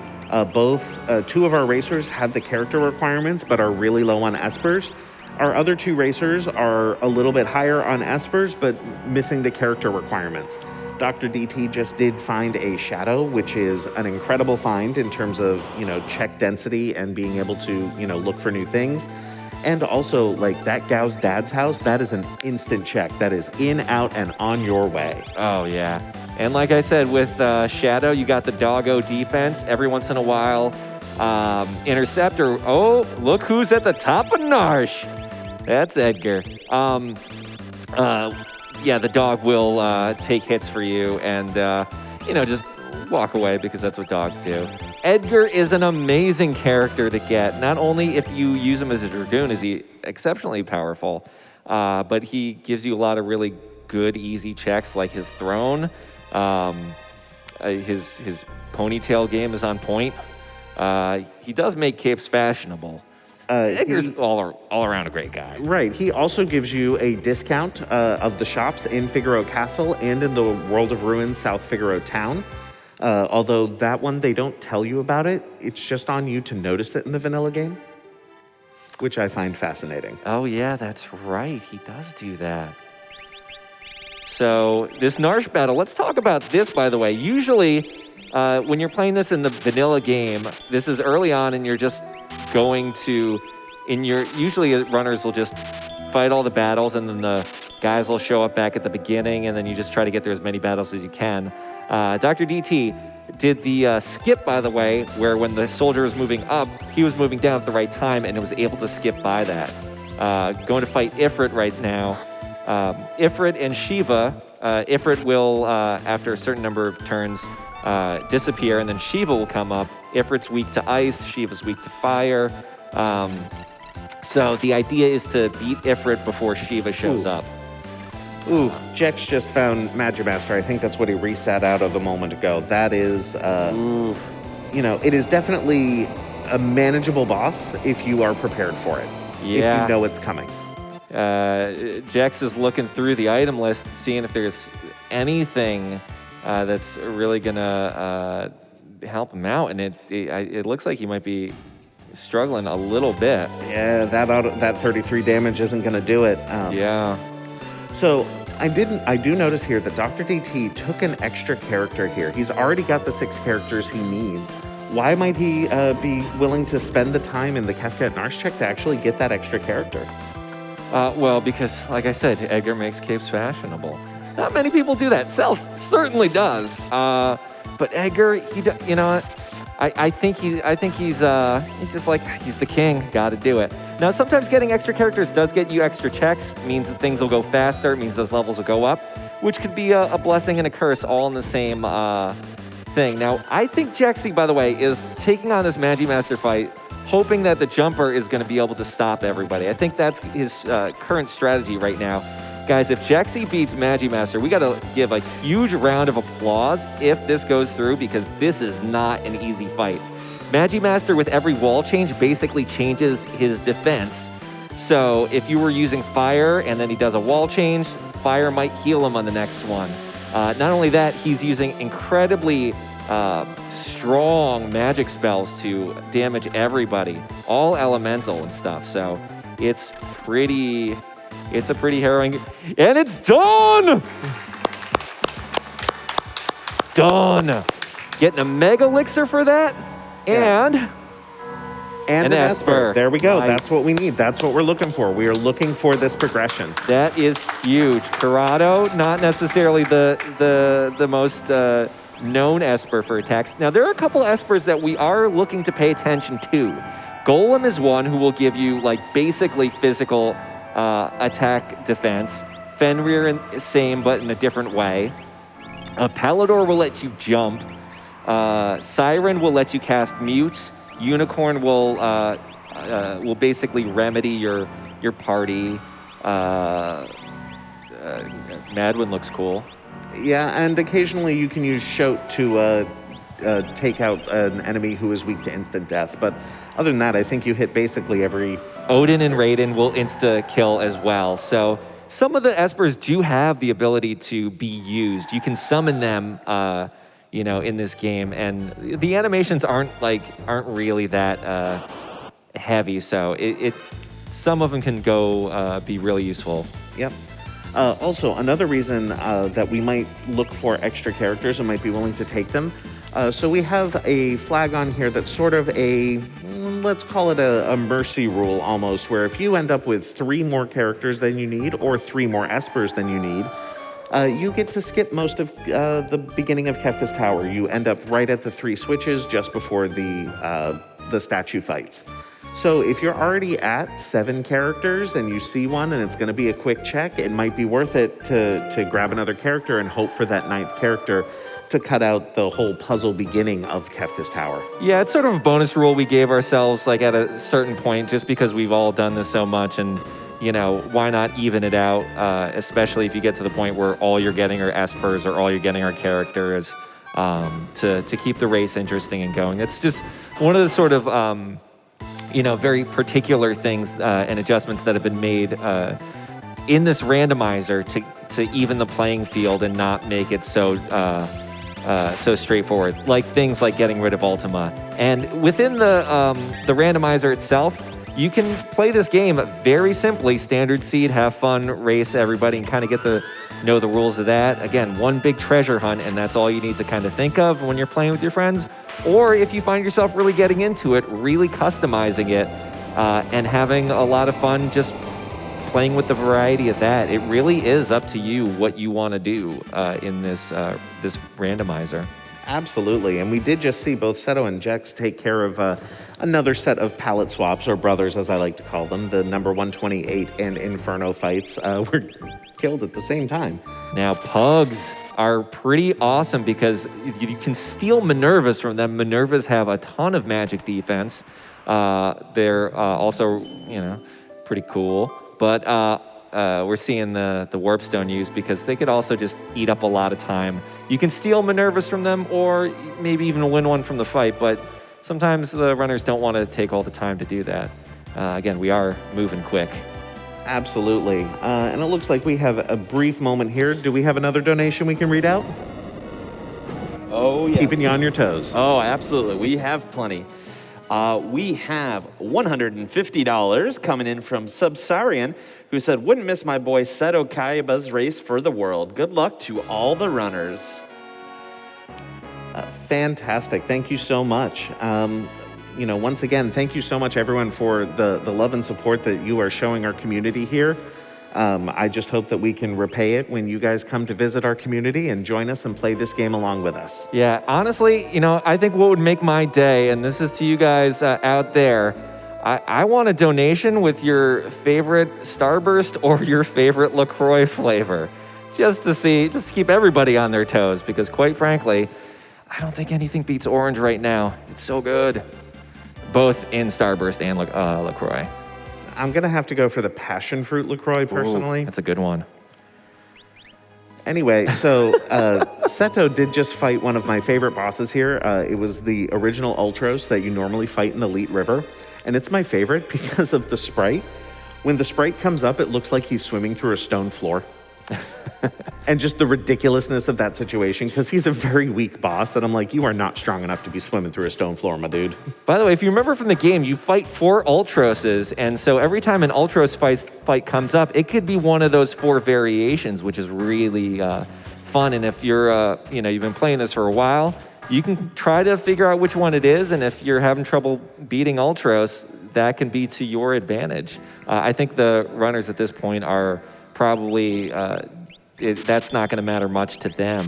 Two of our racers have the character requirements, but are really low on Espers. Our other 2 racers are a little bit higher on Espers, but missing the character requirements. DoctorDT just did find a Shadow, which is an incredible find in terms of, check density and being able to, look for new things. And also, like, that Gao's dad's house, that is an instant check. That is in, out, and on your way. Oh, yeah. And like I said, with Shadow, you got the doggo defense. Every once in a while, Interceptor. Oh, look who's at the top of Narsh. That's Edgar. The dog will take hits for you and, just walk away because that's what dogs do. Edgar is an amazing character to get. Not only if you use him as a Dragoon is he exceptionally powerful, but he gives you a lot of really good, easy checks like his throne. His ponytail game is on point. He does make capes fashionable. Edgar's all around a great guy. Right. He also gives you a discount of the shops in Figaro Castle and in the World of Ruin South Figaro Town. Although that one, they don't tell you about it. It's just on you to notice it in the vanilla game, which I find fascinating. Oh, yeah, that's right. He does do that. So this Narsh battle, let's talk about this, by the way. Usually, when you're playing this in the vanilla game, this is early on and you're just going to, usually runners will just fight all the battles and then the guys will show up back at the beginning and then you just try to get through as many battles as you can. DoctorDT did the skip, by the way, where when the soldier was moving up, he was moving down at the right time and was able to skip by that. Going to fight Ifrit right now. Ifrit and Shiva. Ifrit will, after a certain number of turns, disappear, and then Shiva will come up. Ifrit's weak to ice, Shiva's weak to fire. So the idea is to beat Ifrit before Shiva shows up. Ooh, Jex just found Magimaster. I think that's what he reset out of a moment ago. That is, it is definitely a manageable boss if you are prepared for it. Yeah. If you know it's coming. Jex is looking through the item list, seeing if there's anything that's really gonna help him out, and it looks like he might be struggling a little bit. Yeah, that 33 damage isn't gonna do it. Yeah. So I do notice here that DoctorDT took an extra character here. He's already got the 6 characters he needs. Why might he be willing to spend the time in the Kefka at Narshchek to actually get that extra character? Well, because, like I said, Edgar makes capes fashionable. Not many people do that. Cell certainly does. But Edgar, you know what? I think he's just like, he's the king. Got to do it. Now, sometimes getting extra characters does get you extra checks. Means that things will go faster. It means those levels will go up, which could be a blessing and a curse all in the same thing. Now, I think Jexy, by the way, is taking on this Magimaster fight, hoping that the jumper is going to be able to stop everybody. I think that's his current strategy right now. Guys, if Jexy beats Magimaster, we got to give a huge round of applause if this goes through, because this is not an easy fight. Magimaster, with every wall change, basically changes his defense. So if you were using fire and then he does a wall change, fire might heal him on the next one. Not only that, he's using incredibly strong magic spells to damage everybody, all elemental and stuff. So it's a pretty harrowing, and it's done! Done. Getting a mega elixir for that, and an Esper. There we go. Nice. That's what we need. That's what we're looking for. We are looking for this progression. That is huge. Corrado, not necessarily the most known Esper for attacks. Now, there are a couple Espers that we are looking to pay attention to. Golem is one who will give you, like, basically physical attack defense. Fenrir, same, but in a different way. Palador will let you jump. Siren will let you cast Mute. Unicorn will basically remedy your party. Madwin looks cool. Yeah, and occasionally you can use Shout to take out an enemy who is weak to instant death. But other than that, I think you hit basically every... Odin and Raiden will insta-kill as well. So some of the Espers do have the ability to be used. You can summon them, in this game. And the animations aren't really that heavy. So some of them can go be really useful. Yep. Also, another reason that we might look for extra characters and might be willing to take them. So we have a flag on here that's sort of let's call it a mercy rule almost, where if you end up with 3 more characters than you need or 3 more Espers than you need, you get to skip most of the beginning of Kefka's Tower. You end up right at the 3 switches just before the statue fights. So if you're already at 7 characters and you see one and it's going to be a quick check, it might be worth it to grab another character and hope for that 9th character to cut out the whole puzzle beginning of Kefka's Tower. Yeah, it's sort of a bonus rule we gave ourselves at a certain point, just because we've all done this so much, and why not even it out, especially if you get to the point where all you're getting are Espers or all you're getting are characters. to keep the race interesting and going. It's just one of the sort of very particular things and adjustments that have been made in this randomizer to even the playing field and not make it so straightforward. Like things like getting rid of Ultima. And within the randomizer itself, you can play this game very simply, standard seed, have fun, race everybody, and kind of get to know the rules of that. Again, one big treasure hunt, and that's all you need to kind of think of when you're playing with your friends. Or if you find yourself really getting into it, really customizing it, and having a lot of fun just playing with the variety of that. It really is up to you what you want to do in this randomizer. Absolutely, and we did just see both Seto and Jex take care of another set of palette swaps, or brothers as I like to call them. The number 128 and Inferno fights were killed at the same time. Now, pugs are pretty awesome because you can steal Minervas from them. Minervas have a ton of magic defense. They're also, pretty cool. But we're seeing the Warpstone used because they could also just eat up a lot of time. You can steal Minervas from them or maybe even win one from the fight, but sometimes the runners don't want to take all the time to do that. Again, we are moving quick. Absolutely. And it looks like we have a brief moment here. Do we have another donation we can read out? Oh, yes. Keeping you on your toes. Oh, absolutely. We have plenty. We have $150 coming in from Subsarian, who said, wouldn't miss my boy Seto Kiaba's race for the world. Good luck to all the runners. Fantastic. Thank you so much. Once again, thank you so much, everyone, for the love and support that you are showing our community here. I just hope that we can repay it when you guys come to visit our community and join us and play this game along with us. Yeah, honestly, I think what would make my day, and this is to you guys out there, I want a donation with your favorite Starburst or your favorite LaCroix flavor, just to keep everybody on their toes, because quite frankly, I don't think anything beats orange right now. It's so good, both in Starburst and LaCroix. I'm going to have to go for the passion fruit LaCroix personally. Ooh, that's a good one. Anyway, so Seto did just fight one of my favorite bosses here. It was the original Ultros that you normally fight in the Elite River. And it's my favorite because of the sprite. When the sprite comes up, it looks like he's swimming through a stone floor. And just the ridiculousness of that situation, because he's a very weak boss. And I'm like, you are not strong enough to be swimming through a stone floor, my dude. By the way, if you remember from the game, you fight 4 Ultroses. And so every time an Ultros fight comes up, it could be one of those 4 variations, which is really fun. And if you're, you've been playing this for a while, you can try to figure out which one it is. And if you're having trouble beating Ultros, that can be to your advantage. I think the runners at this point are probably, that's not going to matter much to them.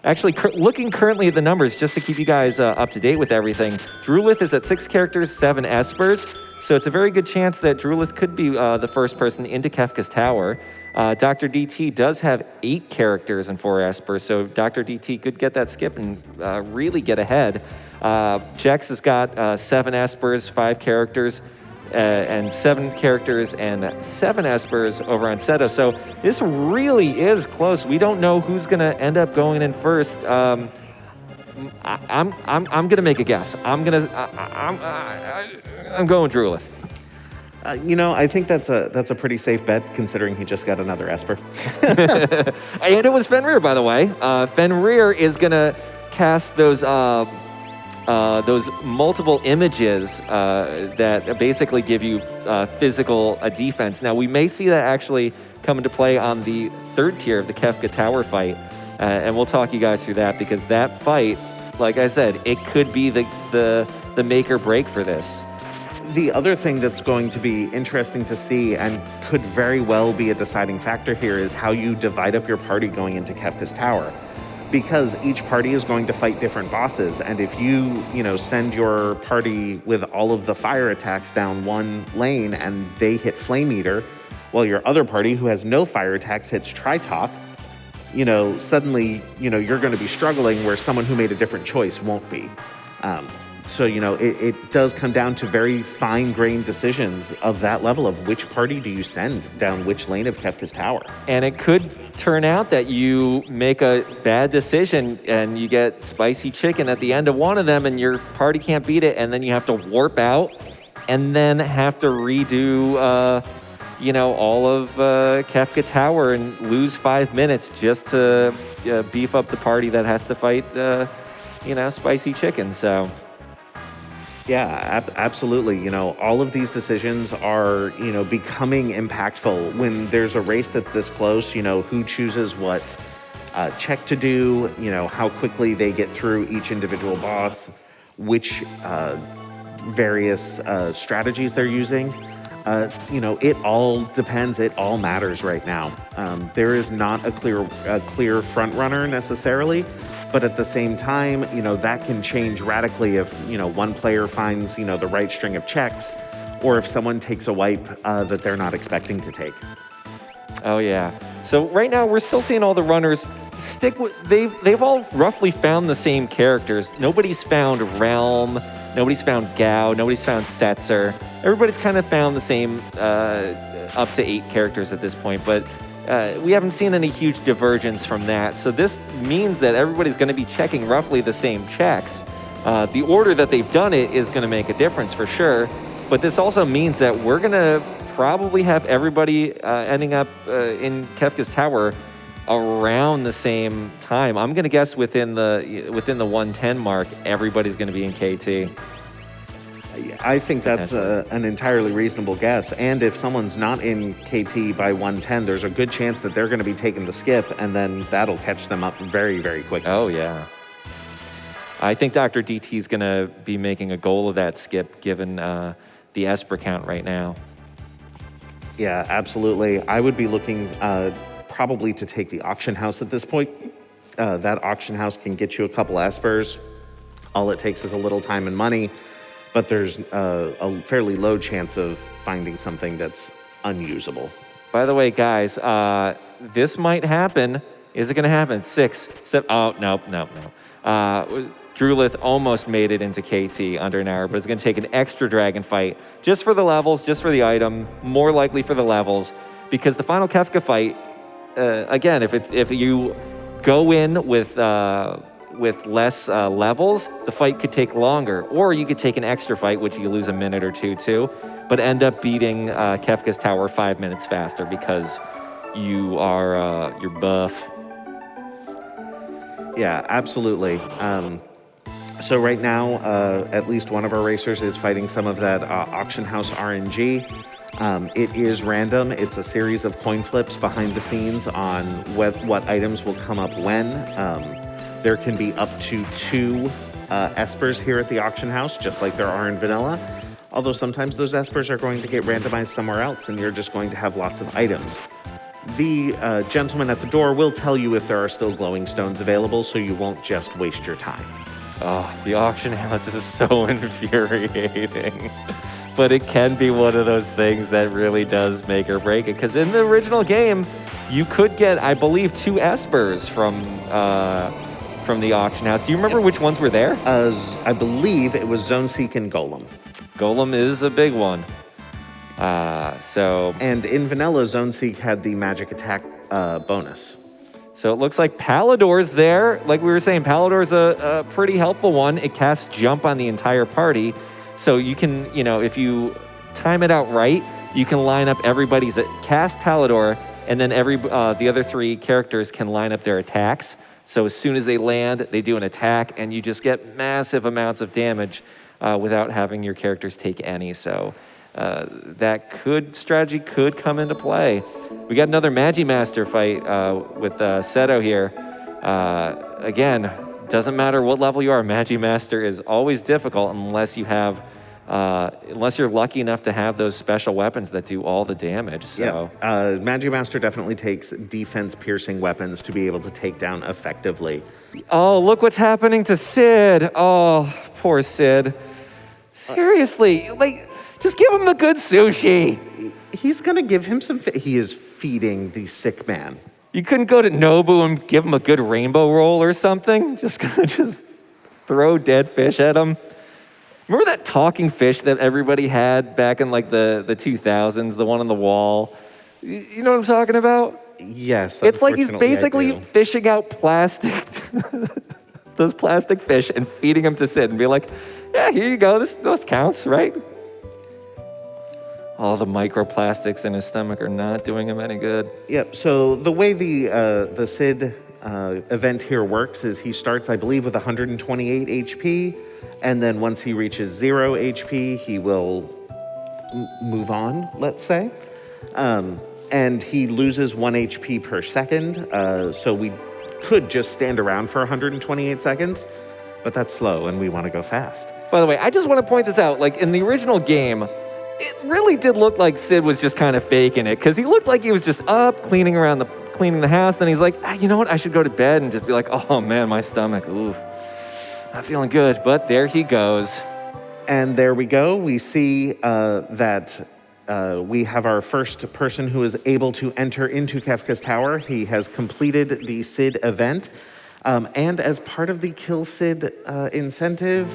Actually, looking currently at the numbers, just to keep you guys up to date with everything, Drewlith is at 6 characters, 7 espers. So it's a very good chance that Drewlith could be the first person into Kefka's Tower. DoctorDT does have 8 characters and 4 espers, so DoctorDT could get that skip and really get ahead. Jex has got 7 espers, 5 characters, and 7 characters and 7 espers over on Seto. So this really is close. We don't know who's going to end up going in first. I'm going to make a guess. I'm going Drewlith. I think that's a pretty safe bet considering he just got another esper. And it was Fenrir, by the way. Fenrir is going to cast those multiple images that basically give you physical defense. Now, we may see that actually come into play on the 3rd tier of the Kefka Tower fight, and we'll talk you guys through that, because that fight, like I said, it could be the make or break for this. The other thing that's going to be interesting to see and could very well be a deciding factor here is how you divide up your party going into Kefka's Tower. Because each party is going to fight different bosses, and if you send your party with all of the fire attacks down one lane and they hit Flame Eater, while your other party, who has no fire attacks, hits Tritalk, suddenly, you're going to be struggling where someone who made a different choice won't be. So, it does come down to very fine-grained decisions of that level of which party do you send down which lane of Kefka's Tower. And it could turn out that you make a bad decision and you get spicy chicken at the end of one of them and your party can't beat it, and then you have to warp out and then have to redo, all of Kefka Tower and lose 5 minutes just to beef up the party that has to fight, spicy chicken. So... Yeah, absolutely. All of these decisions are, becoming impactful when there's a race that's this close. Who chooses what check to do, how quickly they get through each individual boss, which various strategies they're using. It all depends. It all matters right now. There is not a clear front runner necessarily. But at the same time, that can change radically if, one player finds, the right string of checks, or if someone takes a wipe that they're not expecting to take. Oh, yeah. So right now, we're still seeing all the runners stick with... They've all roughly found the same characters. Nobody's found Realm. Nobody's found Gao. Nobody's found Setzer. Everybody's kind of found the same up to 8 characters at this point. But... we haven't seen any huge divergence from that. So this means that everybody's going to be checking roughly the same checks. The order that they've done it is going to make a difference for sure. But this also means that we're going to probably have everybody ending up in Kefka's Tower around the same time. I'm going to guess within the 110 mark, everybody's going to be in KT. I think that's an entirely reasonable guess. And if someone's not in KT by 110, there's a good chance that they're going to be taking the skip, and then that'll catch them up very, very quickly. Oh, yeah. I think DoctorDT is going to be making a goal of that skip, given the Esper count right now. Yeah, absolutely. I would be looking probably to take the auction house at this point. That auction house can get you a couple Espers. All it takes is a little time and money. But there's a fairly low chance of finding something that's unusable. By the way, guys, this might happen. Is it going to happen? 6, 7. Oh, no. Drewlith almost made it into KT under an hour, but it's going to take an extra dragon fight just for the levels, just for the item, more likely for the levels, because the final Kefka fight, again, if you go in with less levels, the fight could take longer. Or you could take an extra fight, which you lose a minute or two too, but end up beating Kefka's Tower 5 minutes faster because you're buff. Yeah, absolutely. So right now, at least one of our racers is fighting some of that auction house RNG. It is random. It's a series of coin flips behind the scenes on what items will come up when. There can be up to 2 Espers here at the auction house, just like there are in vanilla. Although sometimes those Espers are going to get randomized somewhere else and you're just going to have lots of items. The gentleman at the door will tell you if there are still glowing stones available, so you won't just waste your time. Oh, the auction house is so infuriating. But it can be one of those things that really does make or break it. Because in the original game, you could get, I believe, 2 Espers from the auction house. Do you remember which ones were there? I believe it was Zone Seek and Golem. Golem is a big one. And in vanilla, Zone Seek had the magic attack bonus. So it looks like Pallador's there. Like we were saying, Pallador's a pretty helpful one. It casts jump on the entire party. So you can, if you time it out right, you can line up everybody's cast Pallador, and then the other 3 characters can line up their attacks. So as soon as they land, they do an attack, and you just get massive amounts of damage without having your characters take any. So that strategy could come into play. We got another Magimaster fight with Seto here. Again, doesn't matter what level you are, Magimaster is always difficult unless you have, unless you're lucky enough to have those special weapons that do all the damage. So, yeah, Magimaster definitely takes defense-piercing weapons to be able to take down effectively. Oh, look what's happening to Sid. Oh, poor Sid. Seriously, just give him the good sushi. He's gonna give him some. He is feeding the sick man. You couldn't go to Nobu and give him a good rainbow roll or something? Just throw dead fish at him? Remember that talking fish that everybody had back in like the 2000s, the one on the wall? You know what I'm talking about? Yes, It's like he's unfortunately, I basically do. fishing out plastic, those plastic fish, and feeding them to Sid and be like, yeah, here you go. This counts, right? All the microplastics in his stomach are not doing him any good. Yep. So the way the Sid event here works is he starts, I believe, with 128 HP, and then once he reaches 0 HP, he will move on, let's say. And he loses 1 HP per second, so we could just stand around for 128 seconds, but that's slow, and we want to go fast. By the way, I just want to point this out. Like in the original game, it really did look like Sid was just kind of faking it, because he looked like he was just up cleaning the house, and he's like, you know what? I should go to bed and just be like, oh man, my stomach, ooh, not feeling good. But there he goes. And there we go. We see that we have our first person who is able to enter into Kefka's Tower. He has completed the Sid event. And as part of the Kill Sid incentive,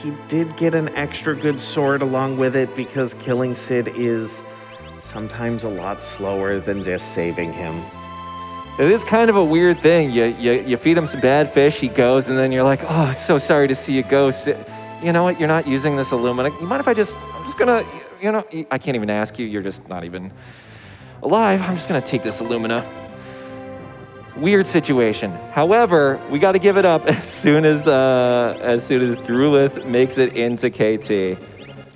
he did get an extra good sword along with it, because killing Sid is sometimes a lot slower than just saving him. It is kind of a weird thing. You feed him some bad fish, he goes, and then you're like, oh, so sorry to see you go. You know what? You're not using this Illumina. You mind if I'm just gonna, I can't even ask you. You're just not even alive. I'm just gonna take this Illumina. Weird situation. However, we got to give it up as soon as drewlith makes it into KT.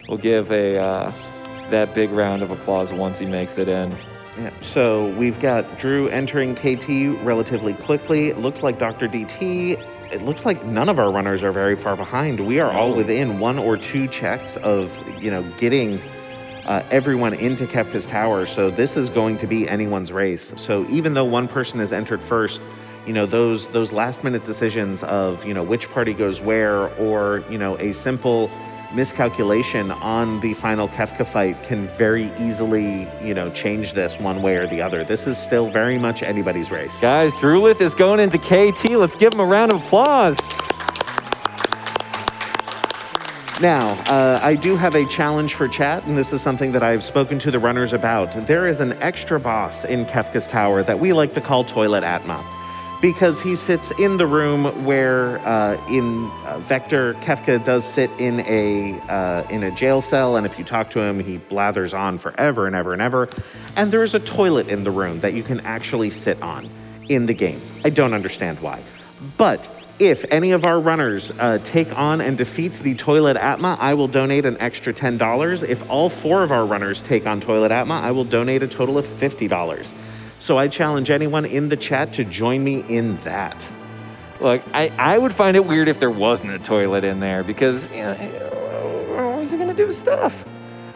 We'll give that big round of applause once he makes it in. Yeah. So we've got Drew entering KT relatively quickly. It looks like DoctorDT. It looks like none of our runners are very far behind. We are all within 1 or 2 checks of, getting everyone into Kefka's Tower. So this is going to be anyone's race. So even though one person has entered first, those last minute decisions of, which party goes where, or, a simple miscalculation on the final Kefka fight can very easily, change this one way or the other. This is still very much anybody's race. Guys, drewlith is going into KT. Let's give him a round of applause. Now, I do have a challenge for chat, and this is something that I've spoken to the runners about. There is an extra boss in Kefka's Tower that we like to call Toilet Atma, because he sits in the room where in Vector, Kefka does sit in a jail cell, and if you talk to him, he blathers on forever and ever and ever. And there is a toilet in the room that you can actually sit on in the game. I don't understand why. But if any of our runners take on and defeat the Toilet Atma, I will donate an extra $10. If all 4 of our runners take on Toilet Atma, I will donate a total of $50. So I challenge anyone in the chat to join me in that. Look, I would find it weird if there wasn't a toilet in there, because what was he going to do with stuff?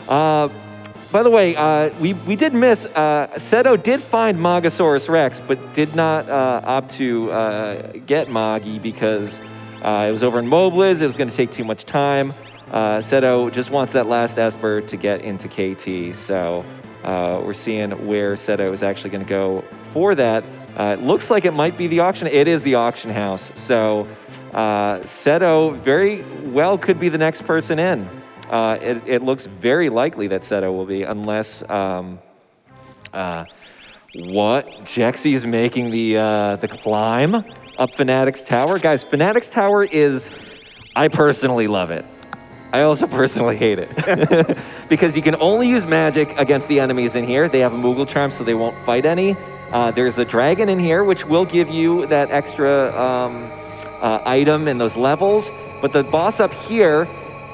By the way, we did miss, Seto did find Mogosaurus Rex, but did not opt to get Moggy because it was over in Mobliz. It was going to take too much time. Seto just wants that last Esper to get into KT, so we're seeing where Seto is actually going to go for that. It looks like it might be the auction. It is the auction house, so Seto very well could be the next person in. It looks very likely that Seto will be, unless Jexy's making the climb up Fnatic's Tower. Guys, Fnatic's Tower I personally love it. I also personally hate it because you can only use magic against the enemies in here. They have a Moogle Charm, so they won't fight any. There's a dragon in here, which will give you that extra item in those levels. But the boss up here,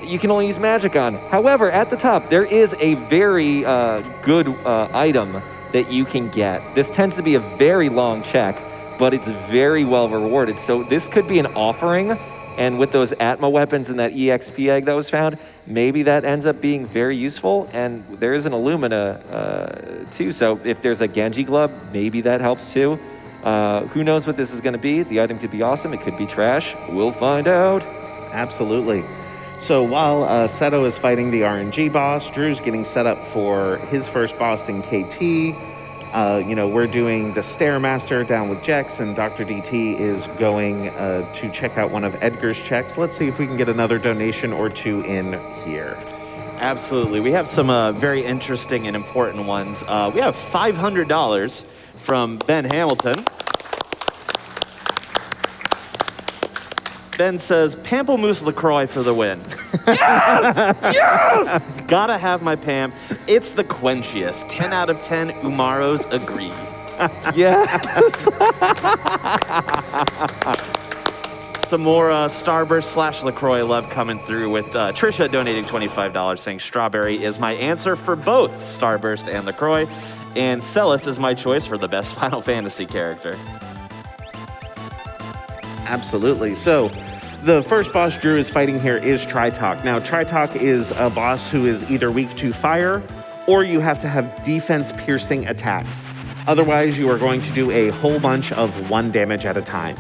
you can only use magic on. However, at the top, there is a very good item that you can get. This tends to be a very long check, but it's very well rewarded. So this could be an offering, and with those Atma weapons and that EXP egg that was found, maybe that ends up being very useful. And there is an Illumina too, so if there's a Genji glove, maybe that helps too. Who knows what this is gonna be? The item could be awesome, it could be trash. We'll find out. Absolutely. So while Seto is fighting the RNG boss, Drew's getting set up for his first boss in KT. We're doing the Stairmaster down with Jex, and Dr. DT is going to check out one of Edgar's checks. Let's see if we can get another donation or two in here. Absolutely. We have some very interesting and important ones. We have $500 from Ben Hamilton. Ben says, Pamplemousse LaCroix for the win. Yes! Yes! Gotta have my Pam. It's the quenchiest. 10 out of 10 Umaros agree. Yes. Some more Starburst / LaCroix love coming through with Trisha donating $25 saying strawberry is my answer for both Starburst and LaCroix. And Celis is my choice for the best Final Fantasy character. Absolutely. So the first boss Drew is fighting here is Tritok. Now, Tritok is a boss who is either weak to fire or you have to have defense-piercing attacks. Otherwise, you are going to do a whole bunch of 1 damage at a time.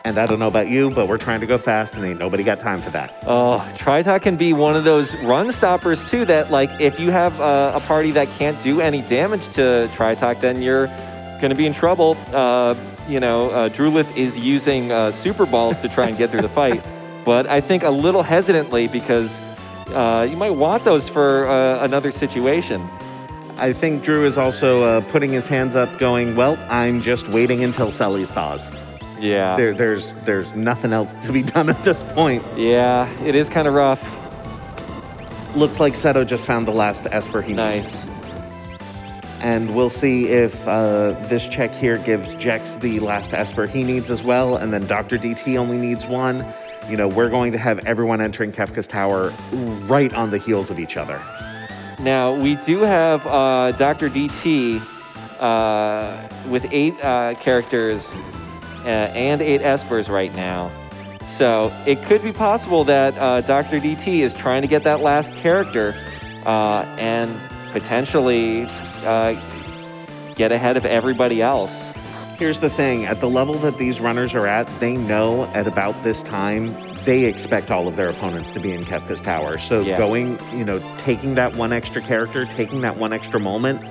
And I don't know about you, but we're trying to go fast and ain't nobody got time for that. Oh, Tritok can be one of those run stoppers too that, like, if you have a party that can't do any damage to Tritok, then you're going to be in trouble. Drewlith is using Super Balls to try and get through the fight, but I think a little hesitantly because you might want those for another situation. I think Drew is also putting his hands up going, well, I'm just waiting until Celis thaws. Yeah. There's nothing else to be done at this point. Yeah, it is kind of rough. Looks like Seto just found the last Esper he needs. And we'll see if this check here gives Jex the last Esper he needs as well, and then Dr. DT only needs 1. We're going to have everyone entering Kefka's Tower right on the heels of each other. Now, we do have Dr. DT with 8 characters and 8 Espers right now. So it could be possible that Dr. DT is trying to get that last character and potentially get ahead of everybody else. Here's the thing. At the level that these runners are at, they know at about this time, they expect all of their opponents to be in Kefka's Tower. So going, taking that 1 extra character, taking that 1 extra moment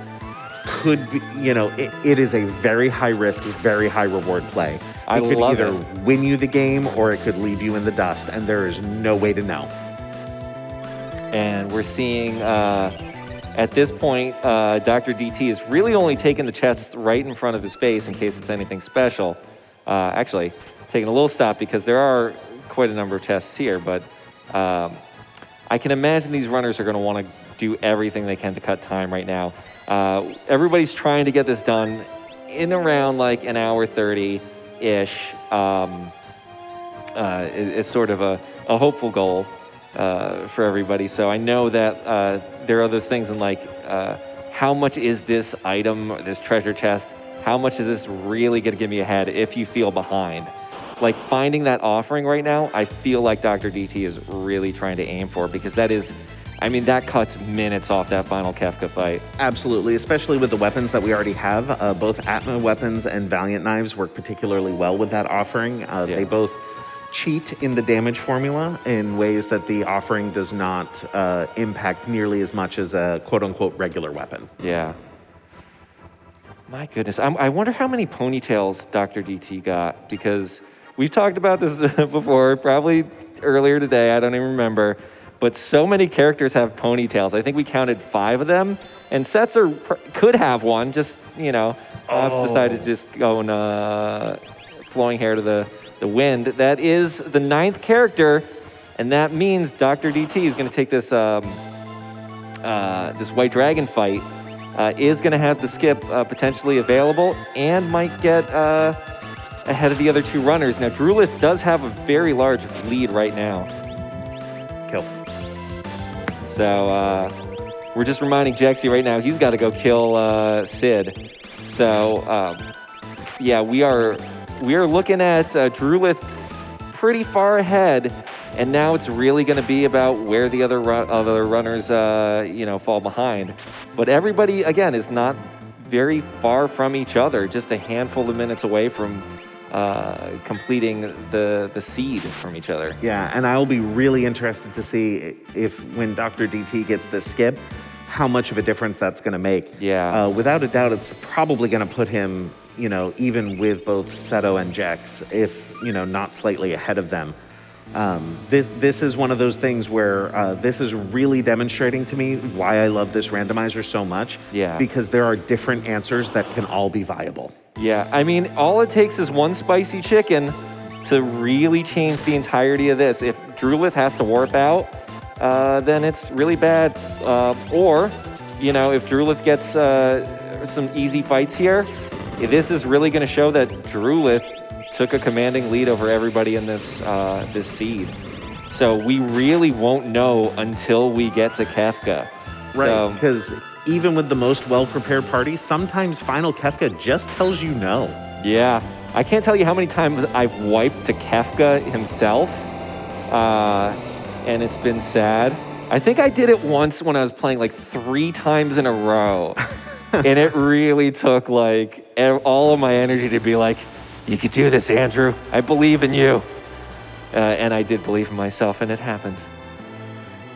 could be, it is a very high risk, very high reward play. It could either win you the game or it could leave you in the dust, and there is no way to know. And we're seeing, at this point, Dr. DT is really only taking the chests right in front of his face in case it's anything special. Actually, taking a little stop because there are quite a number of chests here, but I can imagine these runners are going to want to do everything they can to cut time right now. Everybody's trying to get this done in around like an hour 30-ish. It's sort of a hopeful goal for everybody. So I know that there are those things in like, how much is this item, this treasure chest, how much is this really going to give me ahead if you feel behind? Like finding that offering right now, I feel like Dr. DT is really trying to aim for, because that is, that cuts minutes off that final Kefka fight. Absolutely, especially with the weapons that we already have. Both Atma weapons and Valiant knives work particularly well with that offering. They both cheat in the damage formula in ways that the offering does not impact nearly as much as a quote-unquote regular weapon. Yeah. My goodness. I wonder how many ponytails Dr. DT got, because we've talked about this before, probably earlier today, I don't even remember. But so many characters have ponytails. I think we counted 5 of them. And Setzer could have one, just, I've decided to just go flowing hair to the wind. That is the 9th character, and that means Dr. DT is going to take this this White Dragon fight, is going to have the skip potentially available, and might get ahead of the other 2 runners. Now, Drewlith does have a very large lead right now. Kill. So we're just reminding Jexy right now, he's got to go kill Sid. So we are looking at Drewlith pretty far ahead, and now it's really going to be about where the other runners fall behind. But everybody again is not very far from each other, just a handful of minutes away from completing the seed from each other. Yeah, and I will be really interested to see if when Dr. DT gets this skip, how much of a difference that's going to make. Yeah. Without a doubt, it's probably going to put him, even with both Seto and Jex, if, not slightly ahead of them. This is one of those things where this is really demonstrating to me why I love this randomizer so much. Yeah. Because there are different answers that can all be viable. Yeah, I mean, all it takes is one spicy chicken to really change the entirety of this. If drewlith has to warp out, then it's really bad. Or, if drewlith gets some easy fights here, this is really going to show that drewlith took a commanding lead over everybody in this this seed. So we really won't know until we get to Kefka. Right, because even with the most well-prepared party, sometimes Final Kefka just tells you no. Yeah, I can't tell you how many times I've wiped to Kefka himself, and it's been sad. I think I did it once when I was playing like 3 times in a row, and it really took like all of my energy to be like, you could do this, Andrew. I believe in you. And I did believe in myself, and it happened.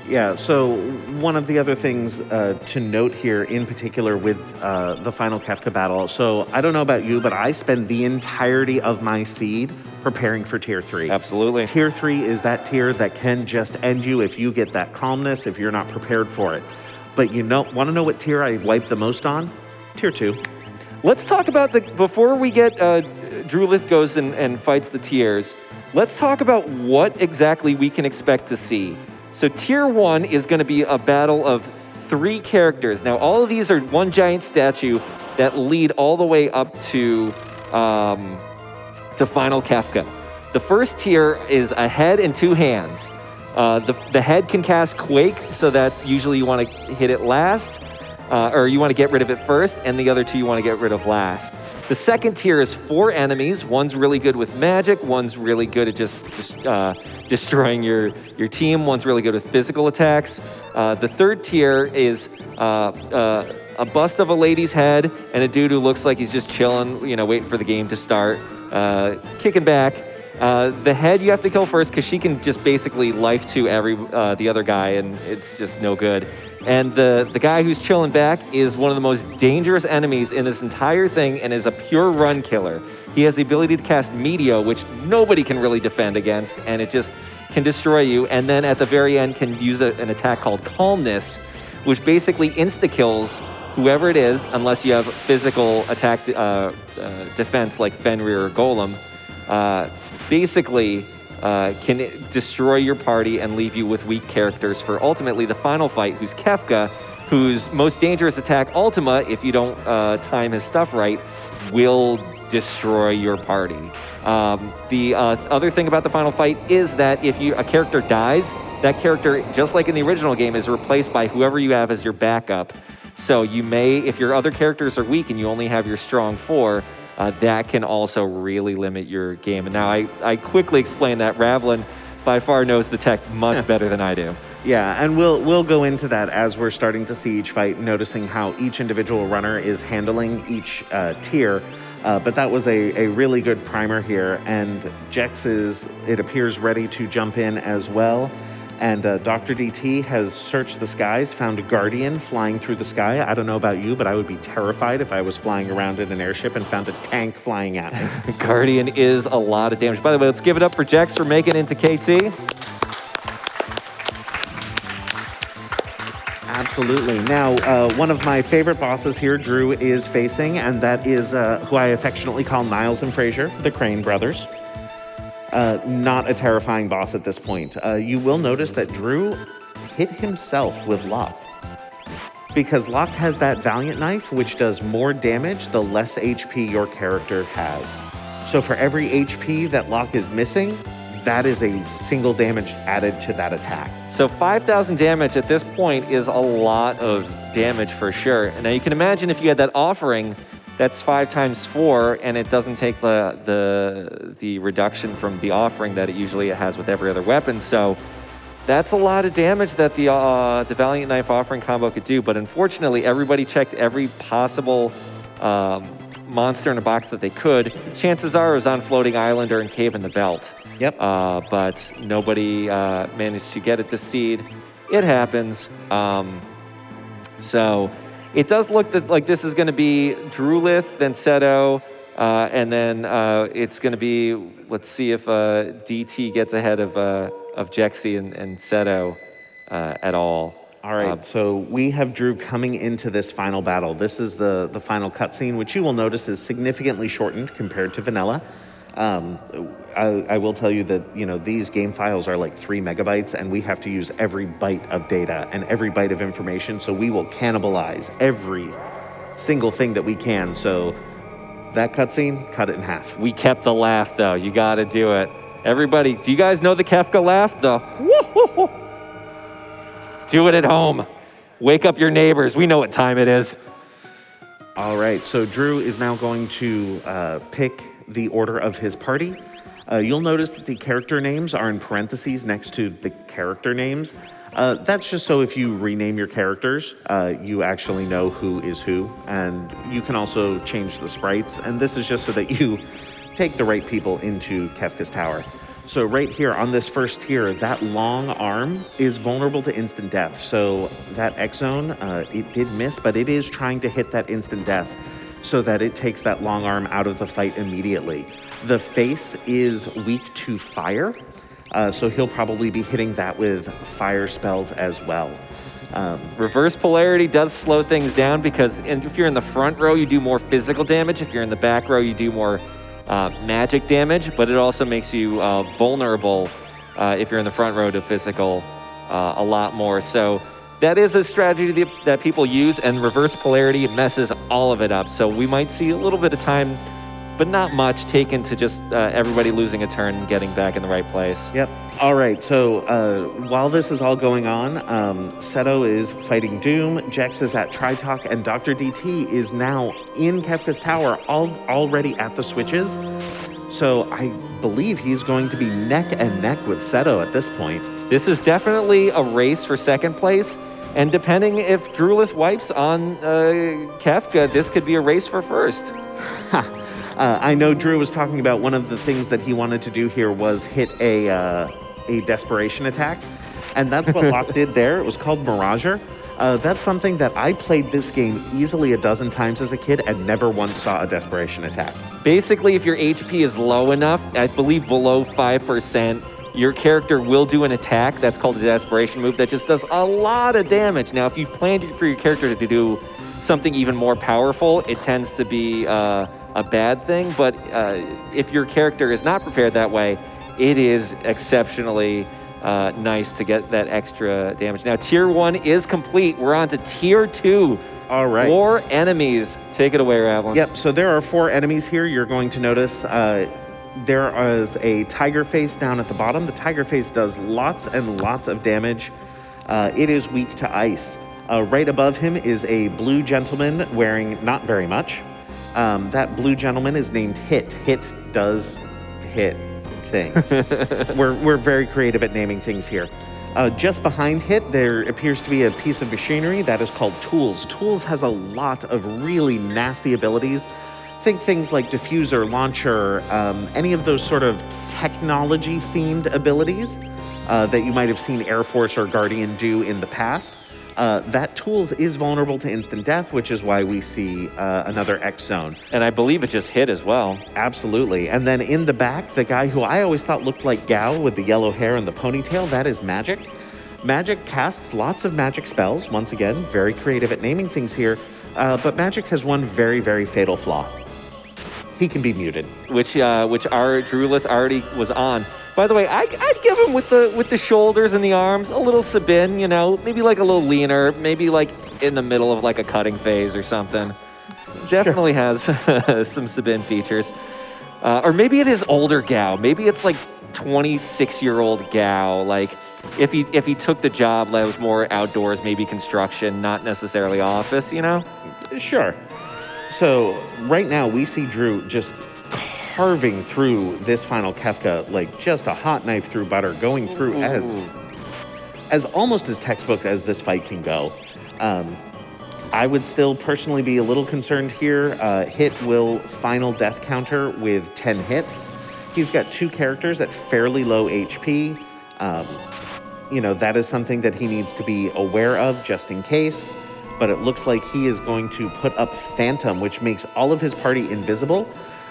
Yeah, so one of the other things to note here in particular with the final Kefka battle, so I don't know about you, but I spend the entirety of my seed preparing for Tier 3. Absolutely. Tier 3 is that tier that can just end you if you get that calmness, if you're not prepared for it. But want to know what tier I wipe the most on? Tier 2. Let's talk about before we get drewlith goes and fights the tiers, let's talk about what exactly we can expect to see. So Tier 1 is going to be a battle of 3 characters. Now, all of these are one giant statue that lead all the way up to Final Kefka. The first tier is a head and 2 hands. The head can cast Quake, so that usually you want to hit it last, or you want to get rid of it first, and the other 2 you want to get rid of last. The second tier is 4 enemies. One's really good with magic. One's really good at just destroying your team. One's really good with physical attacks. The third tier is a bust of a lady's head and a dude who looks like he's just chilling, waiting for the game to start, kicking back. The head you have to kill first because she can just basically life to the other guy, and it's just no good. And the guy who's chilling back is one of the most dangerous enemies in this entire thing and is a pure run killer. He has the ability to cast Meteor, which nobody can really defend against, and it just can destroy you. And then at the very end can use an attack called Calmness, which basically insta-kills whoever it is, unless you have physical attack defense like Fenrir or Golem. Basically can destroy your party and leave you with weak characters for ultimately the final fight, who's Kefka, whose most dangerous attack, Ultima, if you don't time his stuff right, will destroy your party. The other thing about the final fight is that if a character dies, that character, just like in the original game, is replaced by whoever you have as your backup. So you may, if your other characters are weak and you only have your strong 4, that can also really limit your game. And now I quickly explain that ravlin by far knows the tech much better than I do. Yeah, and we'll go into that as we're starting to see each fight, noticing how each individual runner is handling each tier. But that was a really good primer here, and Jex is, it appears, ready to jump in as well. And DoctorDT has searched the skies, found a Guardian flying through the sky. I don't know about you, but I would be terrified if I was flying around in an airship and found a tank flying at me. Guardian is a lot of damage. By the way, let's give it up for Jex for making it into KT. Absolutely. Now, one of my favorite bosses here, Drew is facing, and that is who I affectionately call Niles and Fraser, the Crane brothers. Not a terrifying boss at this point. You will notice that Drew hit himself with Locke, because Locke has that Valiant Knife, which does more damage the less HP your character has. So for every HP that Locke is missing, that is a single damage added to that attack. So 5,000 damage at this point is a lot of damage for sure. Now you can imagine if you had that offering, that's 5 times 4, and it doesn't take the reduction from the offering that it usually has with every other weapon. So that's a lot of damage that the Valiant Knife offering combo could do. But unfortunately, everybody checked every possible monster in a box that they could. Chances are it was on Floating Island or in Cave in the Belt. Yep. But nobody managed to get at the seed. It happens. So it does look like this is going to be drewlith, then seto, and then it's going to be, let's see if DT gets ahead of Jexy and seto at all. All right, so we have Drew coming into this final battle. This is the final cutscene, which you will notice is significantly shortened compared to vanilla. I will tell you that, these game files are like 3 megabytes, and we have to use every byte of data and every byte of information, so we will cannibalize every single thing that we can. So that cutscene, cut it in half. We kept the laugh, though. You got to do it. Everybody, do you guys know the Kefka laugh? The woo-hoo-hoo. Do it at home. Wake up your neighbors. We know what time it is. All right, so Drew is now going to pick the order of his party. You'll notice that the character names are in parentheses next to the character names. That's just so if you rename your characters, you actually know who is who. And you can also change the sprites. And this is just so that you take the right people into Kefka's tower. So right here on this first tier, that long arm is vulnerable to instant death. So that X zone, it did miss, but it is trying to hit that instant death so that it takes that long arm out of the fight immediately. The face is weak to fire, so he'll probably be hitting that with fire spells as well. Reverse polarity does slow things down because if you're in the front row, you do more physical damage. If you're in the back row, you do more magic damage, but it also makes you vulnerable if you're in the front row to physical a lot more. So that is a strategy that people use, and reverse polarity messes all of it up. So we might see a little bit of time, but not much, taken to just everybody losing a turn and getting back in the right place. Yep. All right, so while this is all going on, Seto is fighting Doom, Jex is at Tritalk, and DoctorDT is now in Kefka's tower, already at the switches. So I believe he's going to be neck and neck with Seto at this point. This is definitely a race for second place, and depending if drewlith wipes on Kefka, this could be a race for first. I know Drew was talking about one of the things that he wanted to do here was hit a desperation attack, and that's what Locke did there. It was called Mirager. That's something that I played this game easily a dozen times as a kid and never once saw a desperation attack. Basically, if your HP is low enough, I believe below 5%, your character will do an attack that's called a desperation move that just does a lot of damage. Now, if you've planned for your character to do something even more powerful, it tends to be a bad thing. But if your character is not prepared that way, it is exceptionally nice to get that extra damage. Now, Tier 1 is complete. We're on to Tier 2. All right. 4 enemies. Take it away, Ravlin. Yep, so there are 4 enemies here. You're going to notice there is a tiger face down at the bottom. The tiger face does lots and lots of damage. It is weak to ice. Right above him is a blue gentleman wearing not very much. That blue gentleman is named Hit. Hit does hit things. We're very creative at naming things here. Just behind Hit, there appears to be a piece of machinery that is called Tools. Tools has a lot of really nasty abilities. Think things like diffuser, launcher, any of those sort of technology-themed abilities that you might have seen Air Force or Guardian do in the past. That Tools is vulnerable to instant death, which is why we see another X zone. And I believe it just hit as well. Absolutely. And then in the back, the guy who I always thought looked like Gao with the yellow hair and the ponytail, that is Magic. Magic casts lots of magic spells. Once again, very creative at naming things here. But Magic has one very, very fatal flaw. He can be muted. Which our drewlith already was on. By the way, I'd give him with the shoulders and the arms a little Sabin, maybe like a little leaner, maybe like in the middle of like a cutting phase or something. Definitely has some Sabin features. Or maybe it is older Gao. Maybe it's like 26-year-old Gao. Like if he took the job that was more outdoors, maybe construction, not necessarily office, Sure. So right now we see Drew just carving through this final Kefka like just a hot knife through butter, going through as almost as textbook as this fight can go. I would still personally be a little concerned here. Hit will final death counter with 10 hits. He's got 2 characters at fairly low HP. That is something that he needs to be aware of just in case. but it looks like he is going to put up Phantom, which makes all of his party invisible.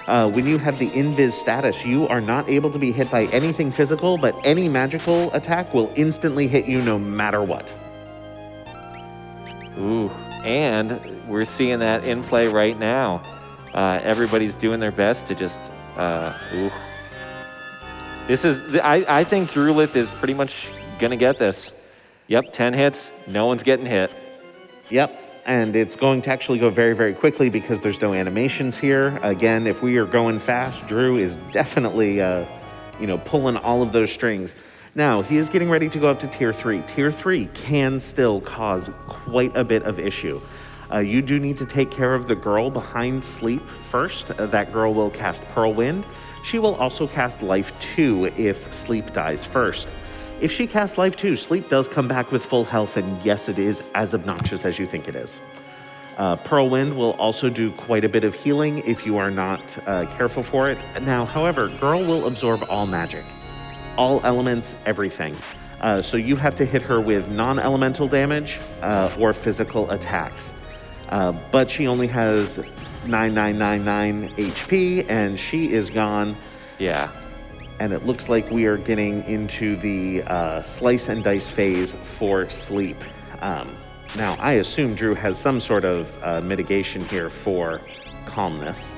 When you have the invis status, you are not able to be hit by anything physical, but any magical attack will instantly hit you no matter what. Ooh, and we're seeing that in play right now. Everybody's doing their best to just, ooh. This is, I think drewlith is pretty much gonna get this. Yep, 10 hits, no one's getting hit. Yep. And it's going to actually go very, very quickly because there's no animations here. Again, if we are going fast, Drew is definitely, pulling all of those strings. Now, he is getting ready to go up to Tier 3. Tier 3 can still cause quite a bit of issue. You do need to take care of the girl behind Sleep first. That girl will cast Pearl Wind. She will also cast Life 2 if Sleep dies first. If she casts Life 2, Sleep does come back with full health, and yes, it is as obnoxious as you think it is. Pearl Wind will also do quite a bit of healing if you are not careful for it. Now, however, Girl will absorb all magic, all elements, everything. So you have to hit her with non-elemental damage or physical attacks. But she only has 9999 HP, and she is gone. Yeah. And it looks like we are getting into the slice and dice phase for Sleep. Now, I assume Drew has some sort of mitigation here for calmness.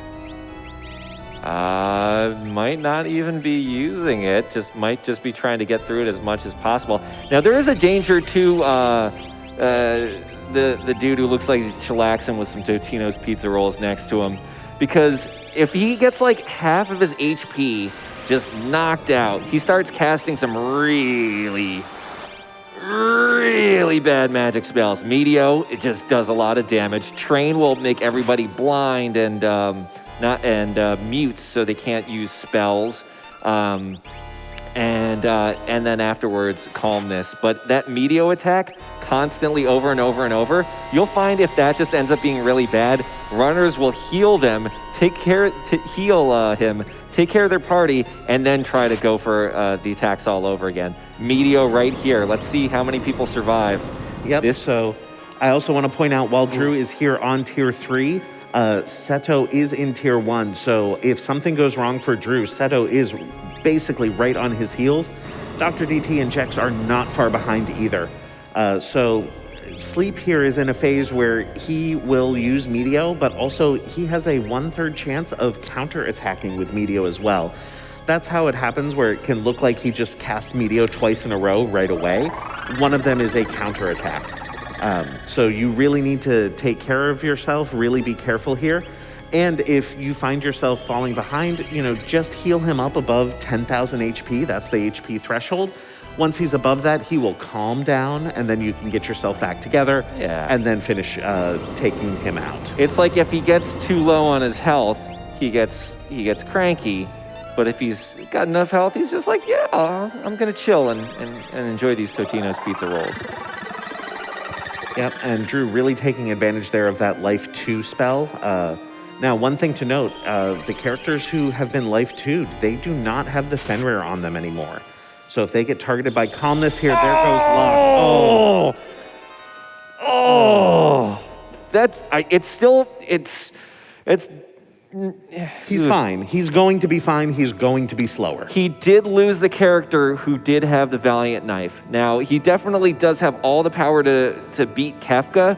Might not even be using it. Might just be trying to get through it as much as possible. Now, there is a danger to the dude who looks like he's chillaxing with some Totino's pizza rolls next to him. Because if he gets like half of his HP just knocked out, he starts casting some really bad magic spells. Meteo, it just does a lot of damage. Train will make everybody blind and mute, so they can't use spells. And then afterwards, calmness. But that Meteo attack, constantly over and over and over, you'll find if that just ends up being really bad, runners will heal them, take care of their party, and then try to go for the attacks all over again. Meteo right here. Let's see how many people survive. Yep. So I also want to point out, while Drew is here on Tier 3, Seto is in Tier 1. So if something goes wrong for Drew, Seto is basically right on his heels. DoctorDT and Jex are not far behind either. So Sleep here is in a phase where he will use Meteo, but also he has a 1/3 chance of counter-attacking with Meteo as well. That's how it happens, where it can look like he just casts Meteo twice in a row right away. One of them is a counter-attack. So you really need to take care of yourself, really be careful here. And if you find yourself falling behind, just heal him up above 10,000 HP. That's the HP threshold. Once he's above that, he will calm down, and then you can get yourself back together, and then finish taking him out. It's like if he gets too low on his health, he gets cranky. But if he's got enough health, he's just like, yeah, I'm gonna chill and enjoy these Totino's pizza rolls. Yep, and Drew really taking advantage there of that Life 2 spell. Now, one thing to note, the characters who have been Life 2'd, they do not have the Fenrir on them anymore. So if they get targeted by calmness here, there goes Locke. He's fine. He's going to be fine. He's going to be slower. He did lose the character who did have the Valiant Knife. Now, he definitely does have all the power to beat Kefka,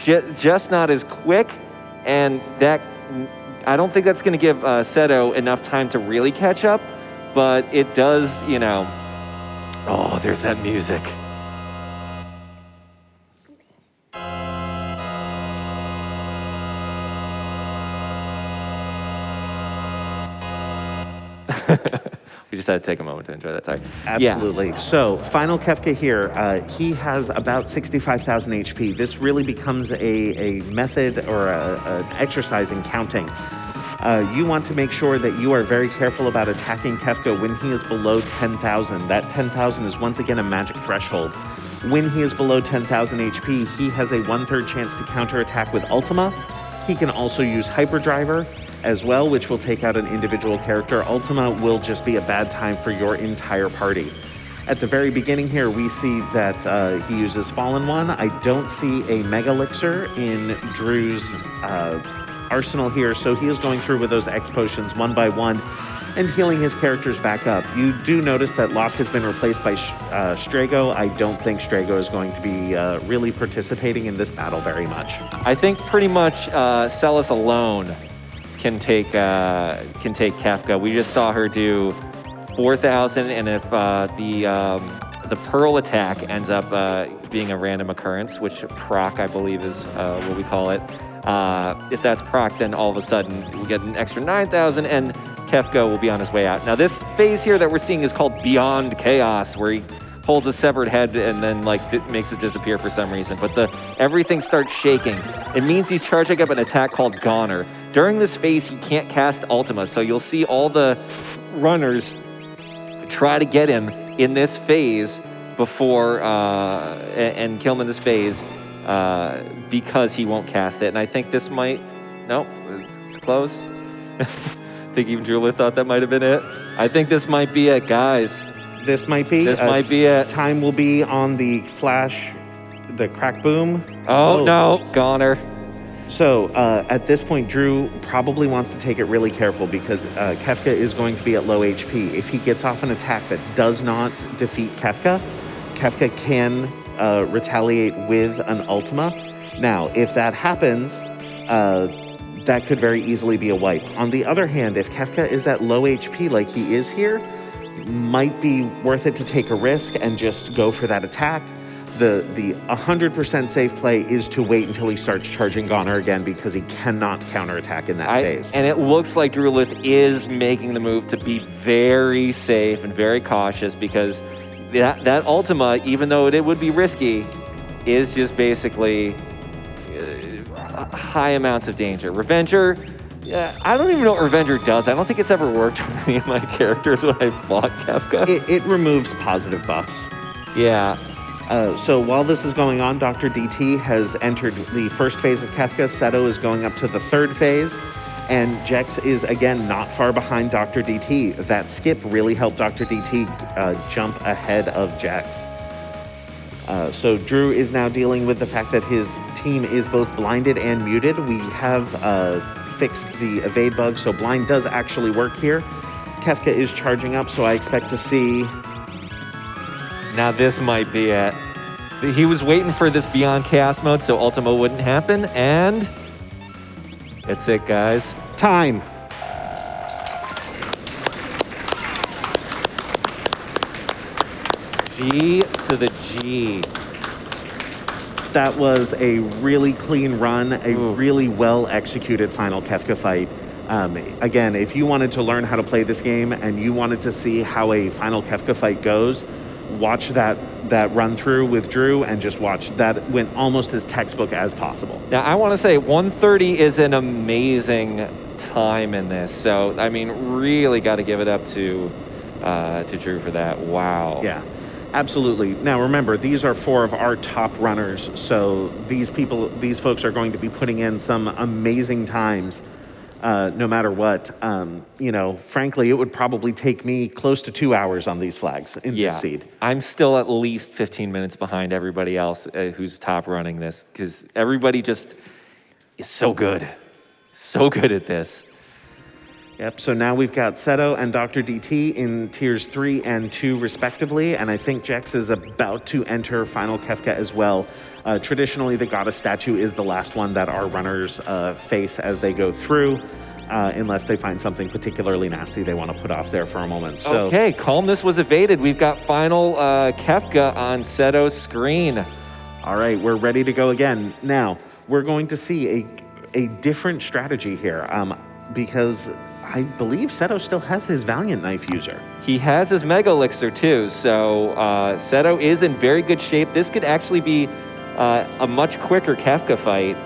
just not as quick. And that, I don't think that's going to give Seto enough time to really catch up. But it does, oh, there's that music. We just had to take a moment to enjoy that. Sorry. Absolutely. Yeah. So, final Kefka here. He has about 65,000 HP. This really becomes a method or an exercise in counting. You want to make sure that you are very careful about attacking Kefka when he is below 10,000. That 10,000 is once again a magic threshold. When he is below 10,000 HP, he has a 1/3 chance to counterattack with Ultima. He can also use Hyperdriver as well, which will take out an individual character. Ultima will just be a bad time for your entire party. At the very beginning here, we see that he uses Fallen One. I don't see a Mega Elixir in Drew's arsenal here, so he is going through with those X potions one by one and healing his characters back up. You do notice that Locke has been replaced by Strago. I don't think Strago is going to be really participating in this battle very much. I think pretty much Celis alone can take Kefka. We just saw her do 4,000, and if the Pearl attack ends up being a random occurrence, which proc I believe is what we call it, if that's proc, then all of a sudden we get an extra 9,000, and Kefka will be on his way out. Now this phase here that we're seeing is called Beyond Chaos, where he holds a severed head and then makes it disappear for some reason. But everything starts shaking. It means he's charging up an attack called Goner. During this phase, he can't cast Ultima, so you'll see all the runners try to get him in this phase before and kill him in this phase because he won't cast it. And I think this might, nope, it's close. I think even drewlith thought that might have been it. I think this might be it, guys. This might be. This might be it. Time will be on the flash, the crack boom. Oh, no, Goner. So at this point, Drew probably wants to take it really careful because Kefka is going to be at low HP. If he gets off an attack that does not defeat Kefka, Kefka can retaliate with an Ultima. Now, if that happens, that could very easily be a wipe. On the other hand, if Kefka is at low HP like he is here, might be worth it to take a risk and just go for that attack. The 100% safe play is to wait until he starts charging Goner again because he cannot counterattack in that phase. And it looks like drewlith is making the move to be very safe and very cautious because that Ultima, even though it would be risky, is just basically high amounts of danger. Revenger, I don't even know what Revenger does. I don't think it's ever worked with any of my characters when I fought Kefka. It removes positive buffs. Yeah. So while this is going on, DoctorDT has entered the first phase of Kefka. Seto is going up to the third phase. And Jex is, again, not far behind DoctorDT. That skip really helped DoctorDT jump ahead of Jex. So Drew is now dealing with the fact that his team is both blinded and muted. We have fixed the evade bug, so blind does actually work here. Kefka is charging up, so I expect to see... Now this might be it. He was waiting for this Beyond Chaos mode so Ultima wouldn't happen, and... It's it, guys. Time. G to the G. That was a really clean run, a really well-executed final Kefka fight. Again, if you wanted to learn how to play this game and you wanted to see how a final Kefka fight goes, watch that run through with Drew and just watch. That went almost as textbook as possible. Now, I want to say 130 is an amazing time in this. So, I mean, really got to give it up to Drew for that. Wow. Yeah. Absolutely. Now, remember, these are 4 of our top runners, so these folks are going to be putting in some amazing times, no matter what. Frankly, it would probably take me close to 2 hours on these flags in this seed. I'm still at least 15 minutes behind everybody else who's top running this, because everybody just is so good at this. Yep, so now we've got Seto and DoctorDT in tiers 3 and 2 respectively, and I think Jex is about to enter Final Kefka as well. Traditionally, the goddess statue is the last one that our runners face as they go through, unless they find something particularly nasty they want to put off there for a moment. So, okay, calmness was evaded. We've got Final Kefka on Seto's screen. All right, we're ready to go again. Now, we're going to see a different strategy here, because I believe Seto still has his Valiant Knife user. He has his Mega Elixir too, so Seto is in very good shape. This could actually be a much quicker Kefka fight,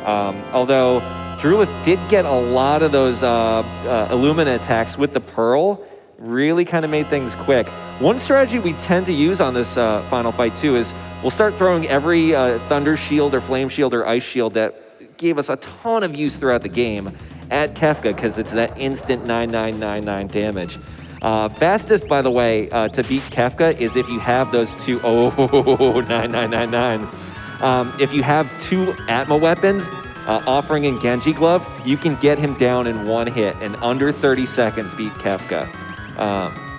although drewlith did get a lot of those Illumina attacks with the Pearl. Really kind of made things quick. One strategy we tend to use on this final fight too is we'll start throwing every Thunder Shield or Flame Shield or Ice Shield that gave us a ton of use throughout the game at Kefka, because it's that instant 9999 damage. Fastest, by the way, to beat Kefka is if you have those two, 9999s. If you have two Atma weapons, offering in Genji Glove, you can get him down in one hit and under 30 seconds beat Kefka.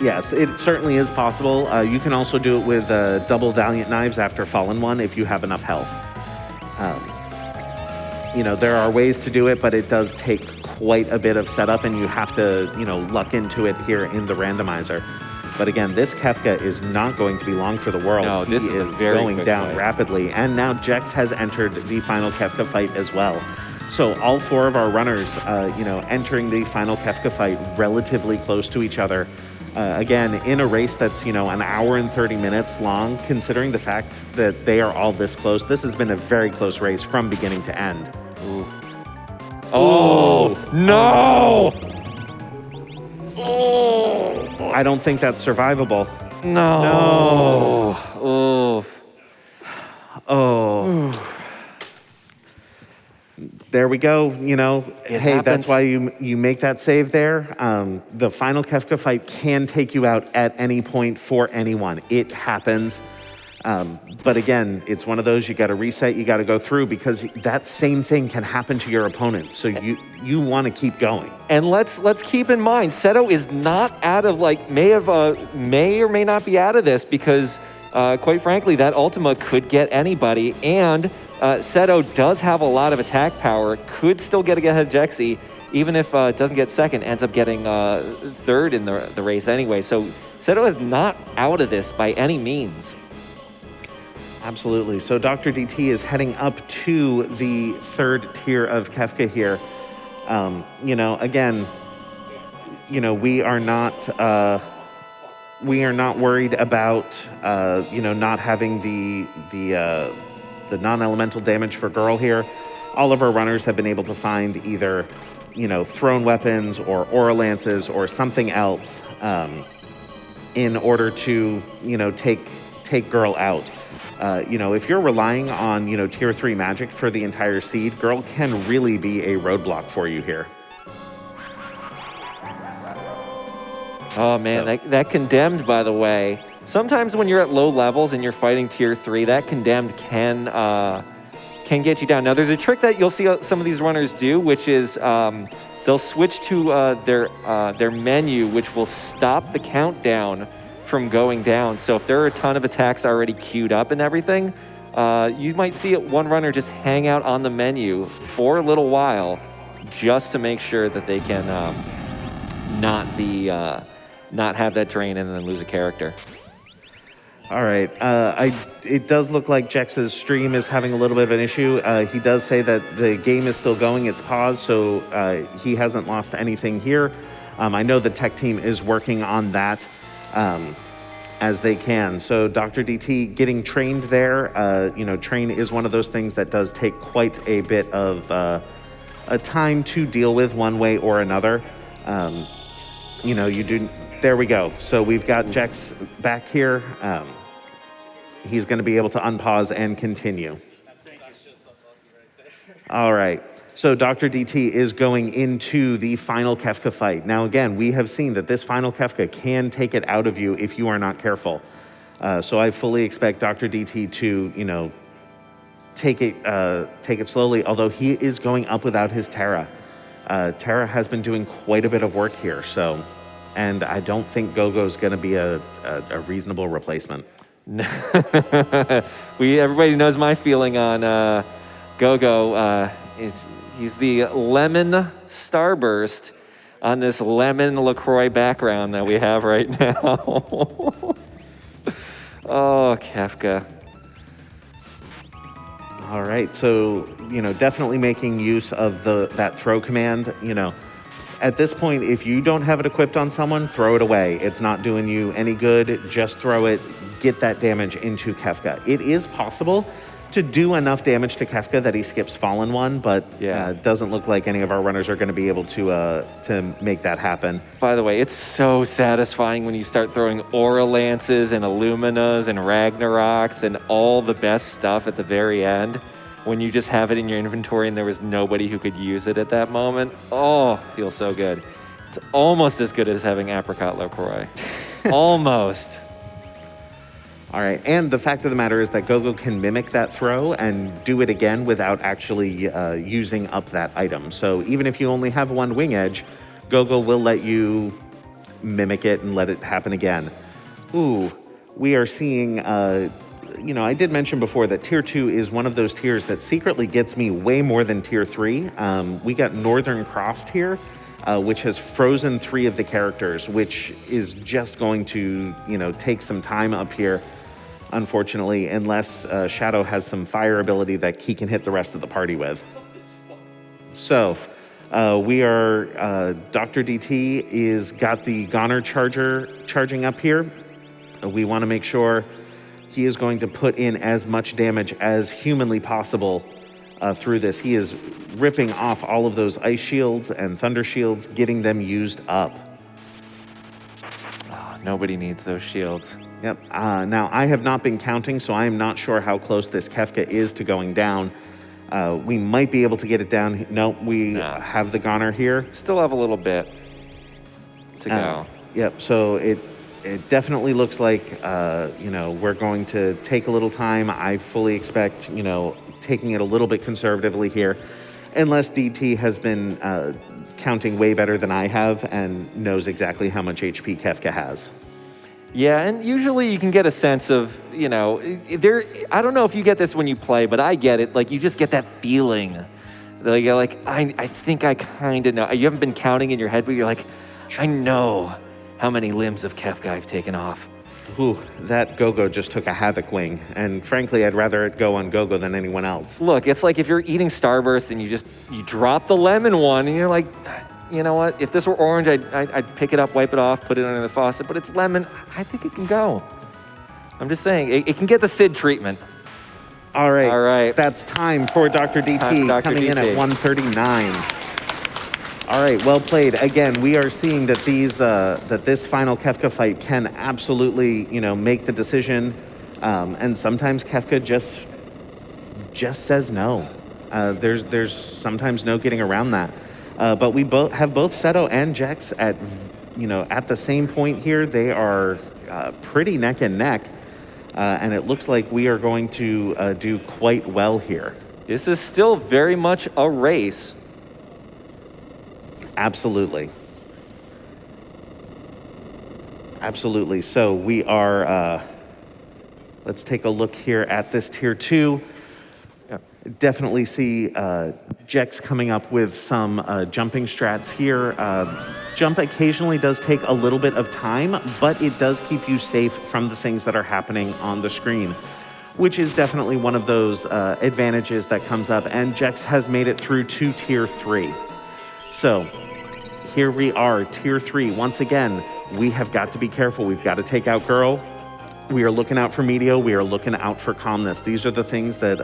Yes, it certainly is possible. You can also do it with double Valiant Knives after Fallen One if you have enough health. There are ways to do it, but it does take quite a bit of setup, and you have to, luck into it here in the randomizer. But again, this Kefka is not going to be long for the world. No, this he is is going down fight. rapidly, and now Jex has entered the final Kefka fight as well. So all four of our runners, entering the final Kefka fight relatively close to each other. Again, in a race that's, an hour and 30 minutes long, considering the fact that they are all this close, this has been a very close race from beginning to end. Ooh. Oh, no! Oh. I don't think that's survivable. No. Oh. Oh. There we go. It Hey, happens. that's why you make that save there. The final Kefka fight can take you out at any point for anyone. It happens. But again, it's one of those you got to reset, you got to go through, because that same thing can happen to your opponents. So you want to keep going. And let's keep in mind, Seto is not out of may or may not be out of this, because quite frankly, that Ultima could get anybody, and Seto does have a lot of attack power, could still get ahead of Jexy, even if it doesn't get second, ends up getting third in the race anyway. So Seto is not out of this by any means. Absolutely. So DoctorDT is heading up to the third tier of Kefka here. Again, we are not worried about not having the non-elemental damage for girl here. All of our runners have been able to find either thrown weapons or aura lances or something else in order to take girl out. If you're relying on, tier 3 magic for the entire seed, girl can really be a roadblock for you here. Oh man, that condemned, by the way. Sometimes when you're at low levels and you're fighting tier 3, that condemned can get you down. Now there's a trick that you'll see some of these runners do, which is they'll switch to their menu, which will stop the countdown from going down. So if there are a ton of attacks already queued up and everything, you might see one runner just hang out on the menu for a little while just to make sure that they can not have that drain and then lose a character. All right. It does look like Jex's stream is having a little bit of an issue. He does say that the game is still going. It's paused, so he hasn't lost anything here. I know the tech team is working on that as they can. So DoctorDT getting trained there. Train is one of those things that does take quite a bit of a time to deal with one way or another. There we go. So we've got Jex back here. He's going to be able to unpause and continue. All right. So DoctorDT is going into the final Kefka fight. Now, again, we have seen that this final Kefka can take it out of you if you are not careful. So I fully expect DoctorDT to, take it slowly, although he is going up without his Terra. Terra has been doing quite a bit of work here, and I don't think Gogo's going to be a reasonable replacement. Everybody knows my feeling on Gogo. He's the lemon starburst on this lemon LaCroix background that we have right now. Oh, Kefka. All right, so, definitely making use of that throw command. At this point, if you don't have it equipped on someone, throw it away. It's not doing you any good. Just throw it, get that damage into Kefka. It is possible to do enough damage to Kefka that he skips Fallen One, but it doesn't look like any of our runners are going to be able to make that happen. By the way, it's so satisfying when you start throwing Aura Lances and Illuminas and Ragnaroks and all the best stuff at the very end, when you just have it in your inventory and there was nobody who could use it at that moment. Oh, feels so good. It's almost as good as having Apricot LaCroix. Almost. All right, and the fact of the matter is that Gogo can mimic that throw and do it again without actually using up that item. So even if you only have one wing edge, Gogo will let you mimic it and let it happen again. Ooh, we are seeing, I did mention before that Tier 2 is one of those tiers that secretly gets me way more than Tier 3. We got Northern Crossed here, which has frozen 3 of the characters, which is just going to, take some time up here. Unfortunately, unless Shadow has some fire ability that he can hit the rest of the party with. So, we are, DoctorDT is got the Goner charger charging up here. We want to make sure he is going to put in as much damage as humanly possible through this. He is ripping off all of those ice shields and thunder shields, getting them used up. Oh, nobody needs those shields. Yep. Now, I have not been counting, so I am not sure how close this Kefka is to going down. We might be able to get it down. No, we have the Goner here. Still have a little bit to go. Yep. So it definitely looks like, we're going to take a little time. I fully expect, taking it a little bit conservatively here, unless DT has been counting way better than I have and knows exactly how much HP Kefka has. Yeah, and usually you can get a sense of, I don't know if you get this when you play, but I get it. Like, you just get that feeling. Like, I think I kind of know. You haven't been counting in your head, but you're like, I know how many limbs of Kefka I've taken off. Ooh, that Gogo just took a Havoc wing. And frankly, I'd rather it go on Gogo than anyone else. Look, it's like if you're eating Starburst and you drop the lemon one and you're like, you know what? If this were orange, I'd pick it up, wipe it off, put it under the faucet. But it's lemon. I think it can go. I'm just saying, it can get the Sid treatment. All right. All right. That's time for DoctorDT coming in at 139. All right, well played. Again, we are seeing that this final Kefka fight can absolutely, make the decision. And sometimes Kefka just says no. There's sometimes no getting around that. But we have both Seto and Jex at the same point here. They are pretty neck and neck, and it looks like we are going to do quite well here. This is still very much a race. Absolutely. Absolutely. So we are, let's take a look here at this Tier 2. Definitely see Jex coming up with some jumping strats here. Jump occasionally does take a little bit of time, but it does keep you safe from the things that are happening on the screen, which is definitely one of those advantages that comes up. And Jex has made it through to Tier 3. So here we are, Tier 3. Once again, we have got to be careful. We've got to take out Girl. We are looking out for Meteo. We are looking out for Calmness. These are the things that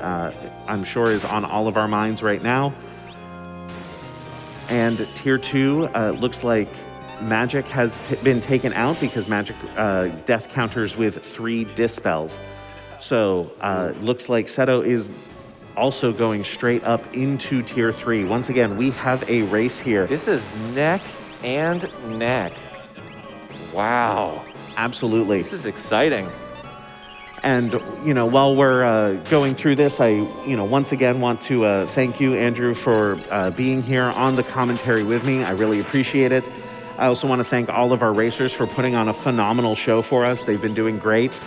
I'm sure is on all of our minds right now. And Tier 2 looks like Magic has been taken out because Magic death counters with 3 dispels. So looks like Seto is also going straight up into Tier 3. Once again, we have a race here. This is neck and neck. Wow. Absolutely. This is exciting. And, while we're going through this, I, once again want to thank you, Andrew, for being here on the commentary with me. I really appreciate it. I also want to thank all of our racers for putting on a phenomenal show for us. They've been doing great.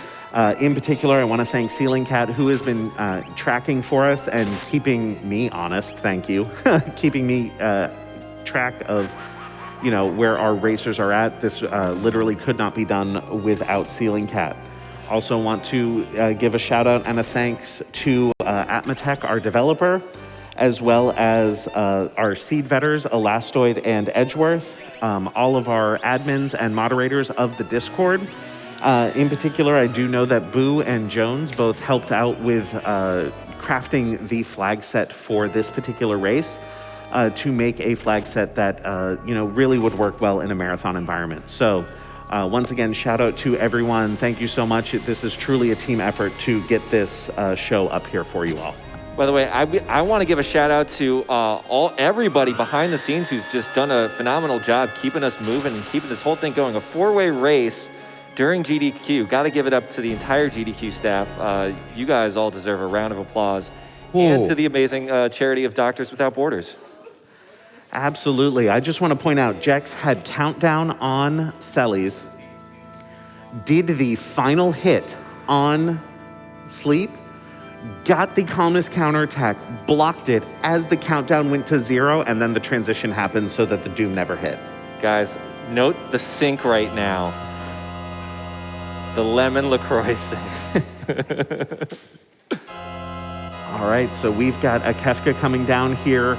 In particular, I want to thank Ceiling Cat, who has been tracking for us and keeping me honest. Thank you. Keeping me track of where our racers are at. This literally could not be done without Ceiling Cat. Also want to give a shout out and a thanks to Atmatech, our developer, as well as our seed vetters, Elastoid and Edgeworth, all of our admins and moderators of the Discord. In particular, I do know that Boo and Jones both helped out with crafting the flag set for this particular race. To make a flag set that, really would work well in a marathon environment. So once again, shout out to everyone. Thank you so much. This is truly a team effort to get this show up here for you all. By the way, I want to give a shout out to everybody behind the scenes who's just done a phenomenal job keeping us moving and keeping this whole thing going. A 4-way race during GDQ. Got to give it up to the entire GDQ staff. You guys all deserve a round of applause. And to the amazing charity of Doctors Without Borders. Absolutely. I just want to point out, Jex had countdown on Sellies, did the final hit on Sleep, got the calmness counterattack, blocked it as the countdown went to 0, and then the transition happened so that the Doom never hit. Guys, note the sync right now. The lemon LaCroix sync. All right, so we've got a Kefka coming down here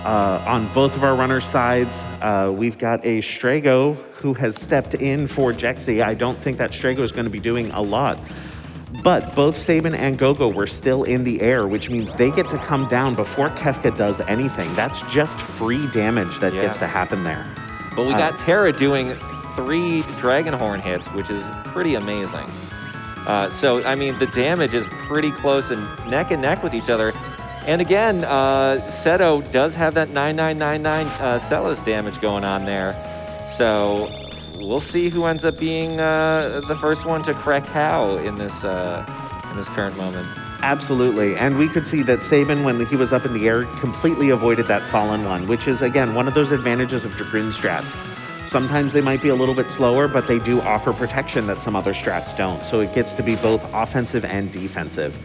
on both of our runner sides. We've got a Strago who has stepped in for Jexy. I don't think that Strago is going to be doing a lot. But both Sabin and Gogo were still in the air, which means they get to come down before Kefka does anything. That's just free damage that gets to happen there. But we got Terra doing 3 Dragonhorn hits, which is pretty amazing. So, I mean, the damage is pretty close and neck with each other. And again, Seto does have that 9999 Celis damage going on there. So we'll see who ends up being the first one to crack how in this current moment. Absolutely. And we could see that Sabin, when he was up in the air, completely avoided that fallen one, which is, again, one of those advantages of Dragoon strats. Sometimes they might be a little bit slower, but they do offer protection that some other strats don't. So it gets to be both offensive and defensive.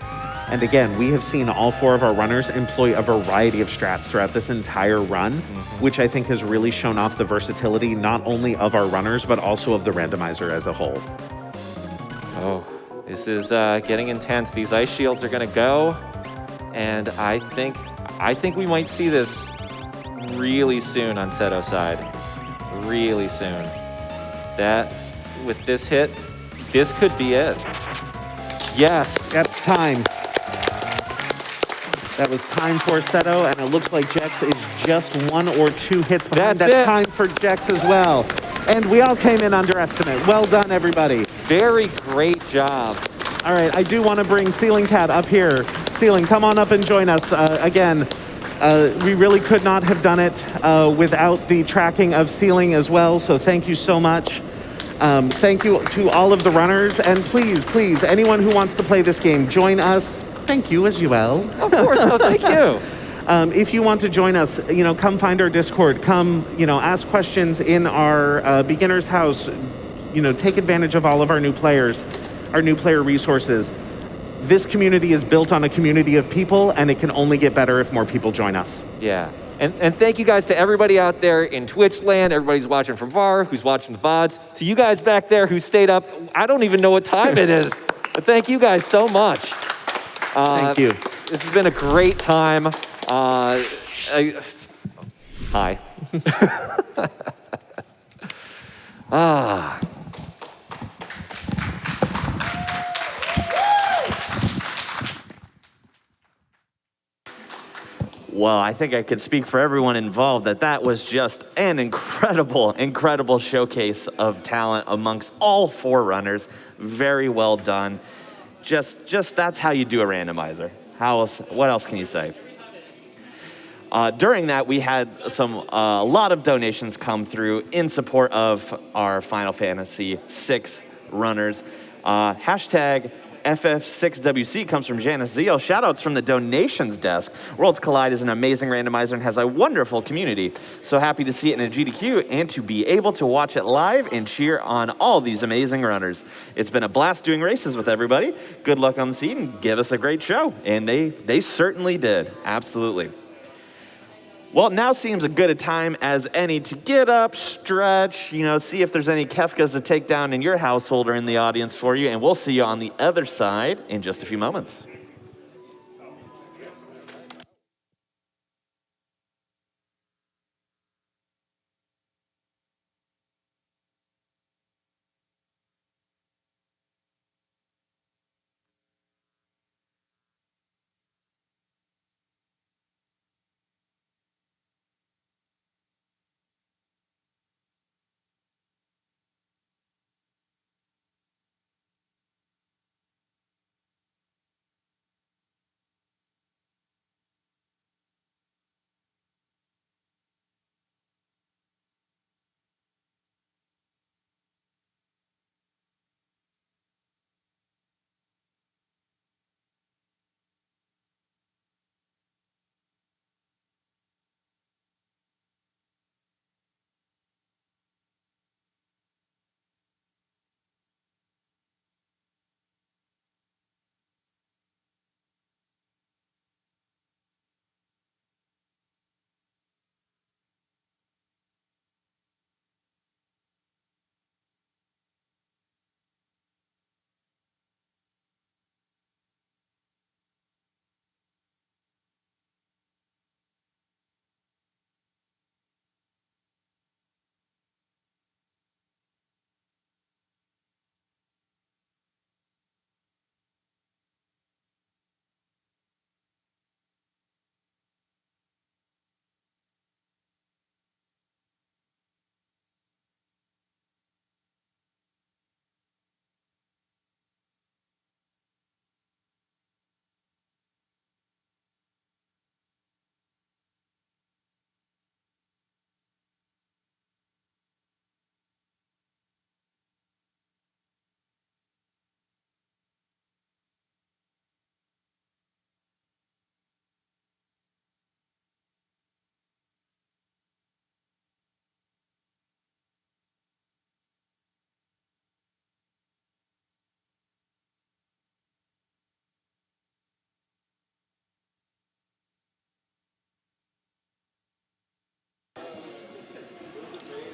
And again, we have seen all 4 of our runners employ a variety of strats throughout this entire run, which I think has really shown off the versatility not only of our runners, but also of the randomizer as a whole. Oh, this is getting intense. These ice shields are going to go, and I think we might see this really soon on Seto's side. Really soon. That, with this hit, this could be it. Yes. Yep, time. That was time for Seto, and it looks like Jex is just 1 or 2 hits behind. That's time for Jex as well. And we all came in under estimate. Well done, everybody. Very great job. All right, I do want to bring Ceiling Cat up here. Ceiling, come on up and join us. Again, we really could not have done it without the tracking of Ceiling as well, so thank you so much. Thank you to all of the runners, and please, anyone who wants to play this game, join us. Thank you as well. Of course, no, thank you. If you want to join us, come find our Discord. Come, ask questions in our beginner's house. Take advantage of all of our new players, our new player resources. This community is built on a community of people, and it can only get better if more people join us. Yeah. And thank you guys to everybody out there in Twitch land, everybody's watching from VAR, who's watching the VODs, to you guys back there who stayed up. I don't even know what time it is, but thank you guys so much. Thank you. This has been a great time. Hi. Well, I think I could speak for everyone involved that was just an incredible showcase of talent amongst all 4 runners. Very well done. Just that's how you do a randomizer. What else can you say? During that, we had a lot of donations come through in support of our Final Fantasy VI runners. Hashtag FF6WC comes from Janice Zeal. Shoutouts from the donations desk. Worlds Collide is an amazing randomizer and has a wonderful community. So happy to see it in a GDQ and to be able to watch it live and cheer on all these amazing runners. It's been a blast doing races with everybody. Good luck on the seat and give us a great show. And they certainly did. Absolutely. Well, now seems a good a time as any to get up, stretch, see if there's any Kefkas to take down in your household or in the audience for you, and we'll see you on the other side in just a few moments.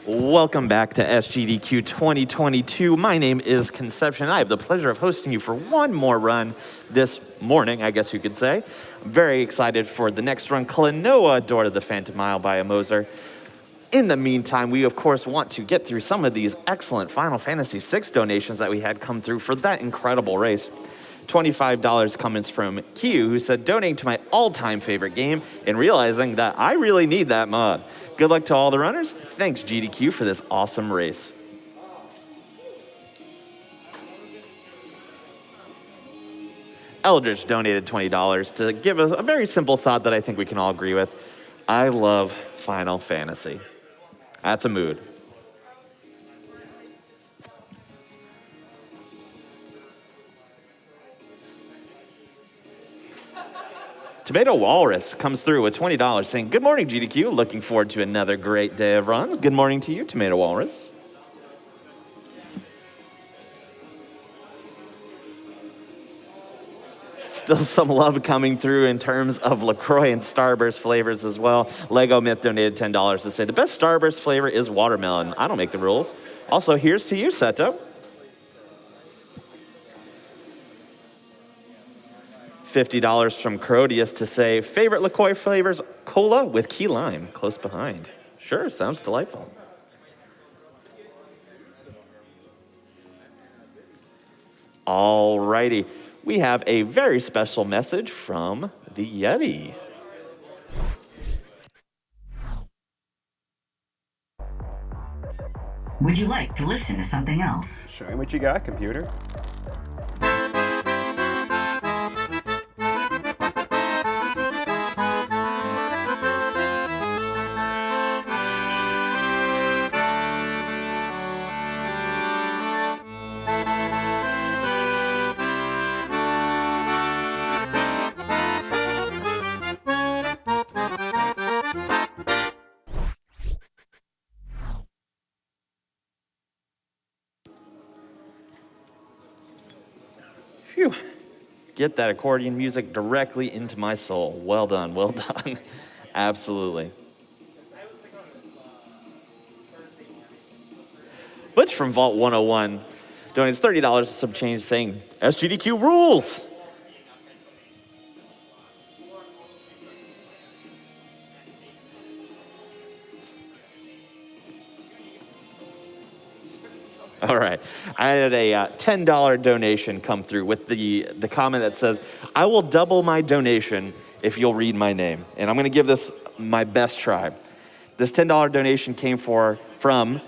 Welcome back to SGDQ 2022. My name is Konception. I have the pleasure of hosting you for one more run this morning, I guess you could say. I'm very excited for the next run, Klonoa, Door to the Phantom Mile by a Moser. In the meantime, we of course want to get through some of these excellent Final Fantasy VI donations that we had come through for that incredible race. $25 comes from Q, who said, donating to my all-time favorite game and realizing that I really need that mod. Good luck to all the runners. Thanks, GDQ, for this awesome race. Eldritch donated $20 to give us a very simple thought that I think we can all agree with. I love Final Fantasy. That's a mood. Tomato Walrus comes through with $20 saying, good morning, GDQ. Looking forward to another great day of runs. Good morning to you, Tomato Walrus. Still some love coming through in terms of LaCroix and Starburst flavors as well. Lego Myth donated $10 to say, the best Starburst flavor is watermelon. I don't make the rules. Also, here's to you, Seto. $50 from Crodius to say, favorite LaCroix flavors, cola with key lime, close behind. Sure, sounds delightful. Alrighty, we have a very special message from the Yeti. Would you like to listen to something else? Show me what you got, computer. Phew. Get that accordion music directly into my soul. Well done, well done. Absolutely. Butch from Vault 101 donates $30 to some change saying, SGDQ rules. All right, I had a $10 donation come through with the comment that says, I will double my donation if you'll read my name. And I'm gonna give this my best try. This $10 donation came from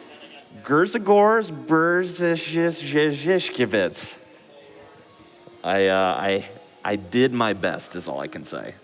Gerzigors Berzishkevitz. I did my best is all I can say.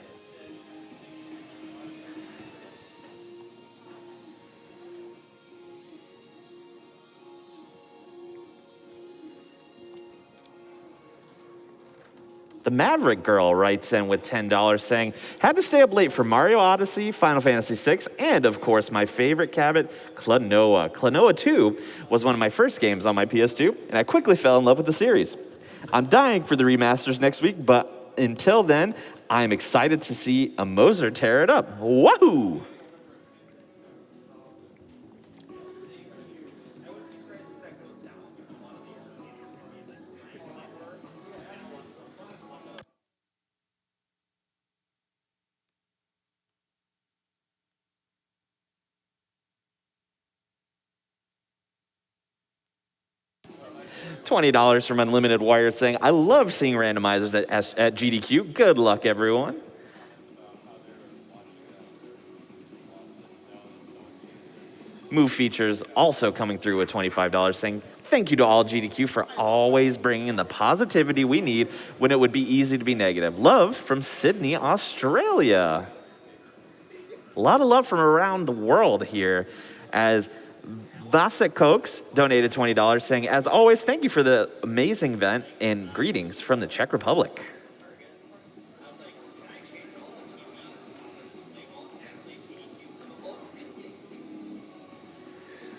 The Maverick Girl writes in with $10 saying, had to stay up late for Mario Odyssey, Final Fantasy VI, and of course my favorite cabinet, Klonoa. Klonoa 2 was one of my first games on my PS2, and I quickly fell in love with the series. I'm dying for the remasters next week, but until then, I'm excited to see a Moser tear it up. Wahoo! $20 from Unlimited Wire saying, I love seeing randomizers at GDQ. Good luck, everyone. Move Features also coming through with $25 saying, thank you to all GDQ for always bringing in the positivity we need when it would be easy to be negative. Love from Sydney, Australia. A lot of love from around the world here as Vasek Cokes donated $20 saying, as always, thank you for the amazing event and greetings from the Czech Republic.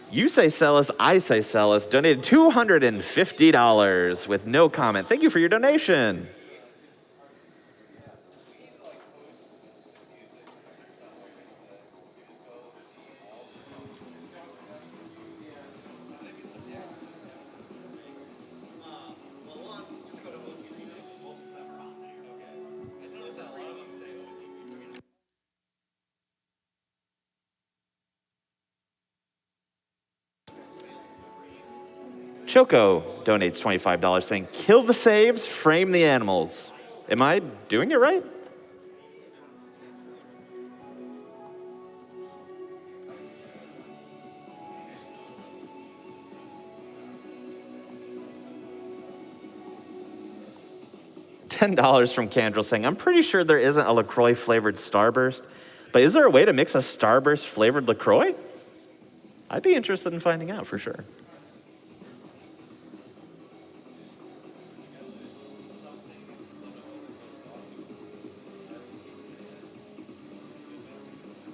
You say Celis, I say Celis, donated $250 with no comment. Thank you for your donation. Choco donates $25 saying, kill the saves, frame the animals. Am I doing it right? $10 from Candrel saying, I'm pretty sure there isn't a LaCroix flavored Starburst, but is there a way to mix a Starburst flavored LaCroix? I'd be interested in finding out for sure.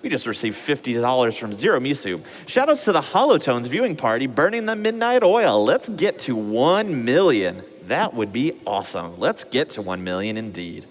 We just received $50 from Zero Misu. Shoutouts to the Holotones viewing party burning the midnight oil. Let's get to 1 million. That would be awesome. Let's get to 1 million indeed.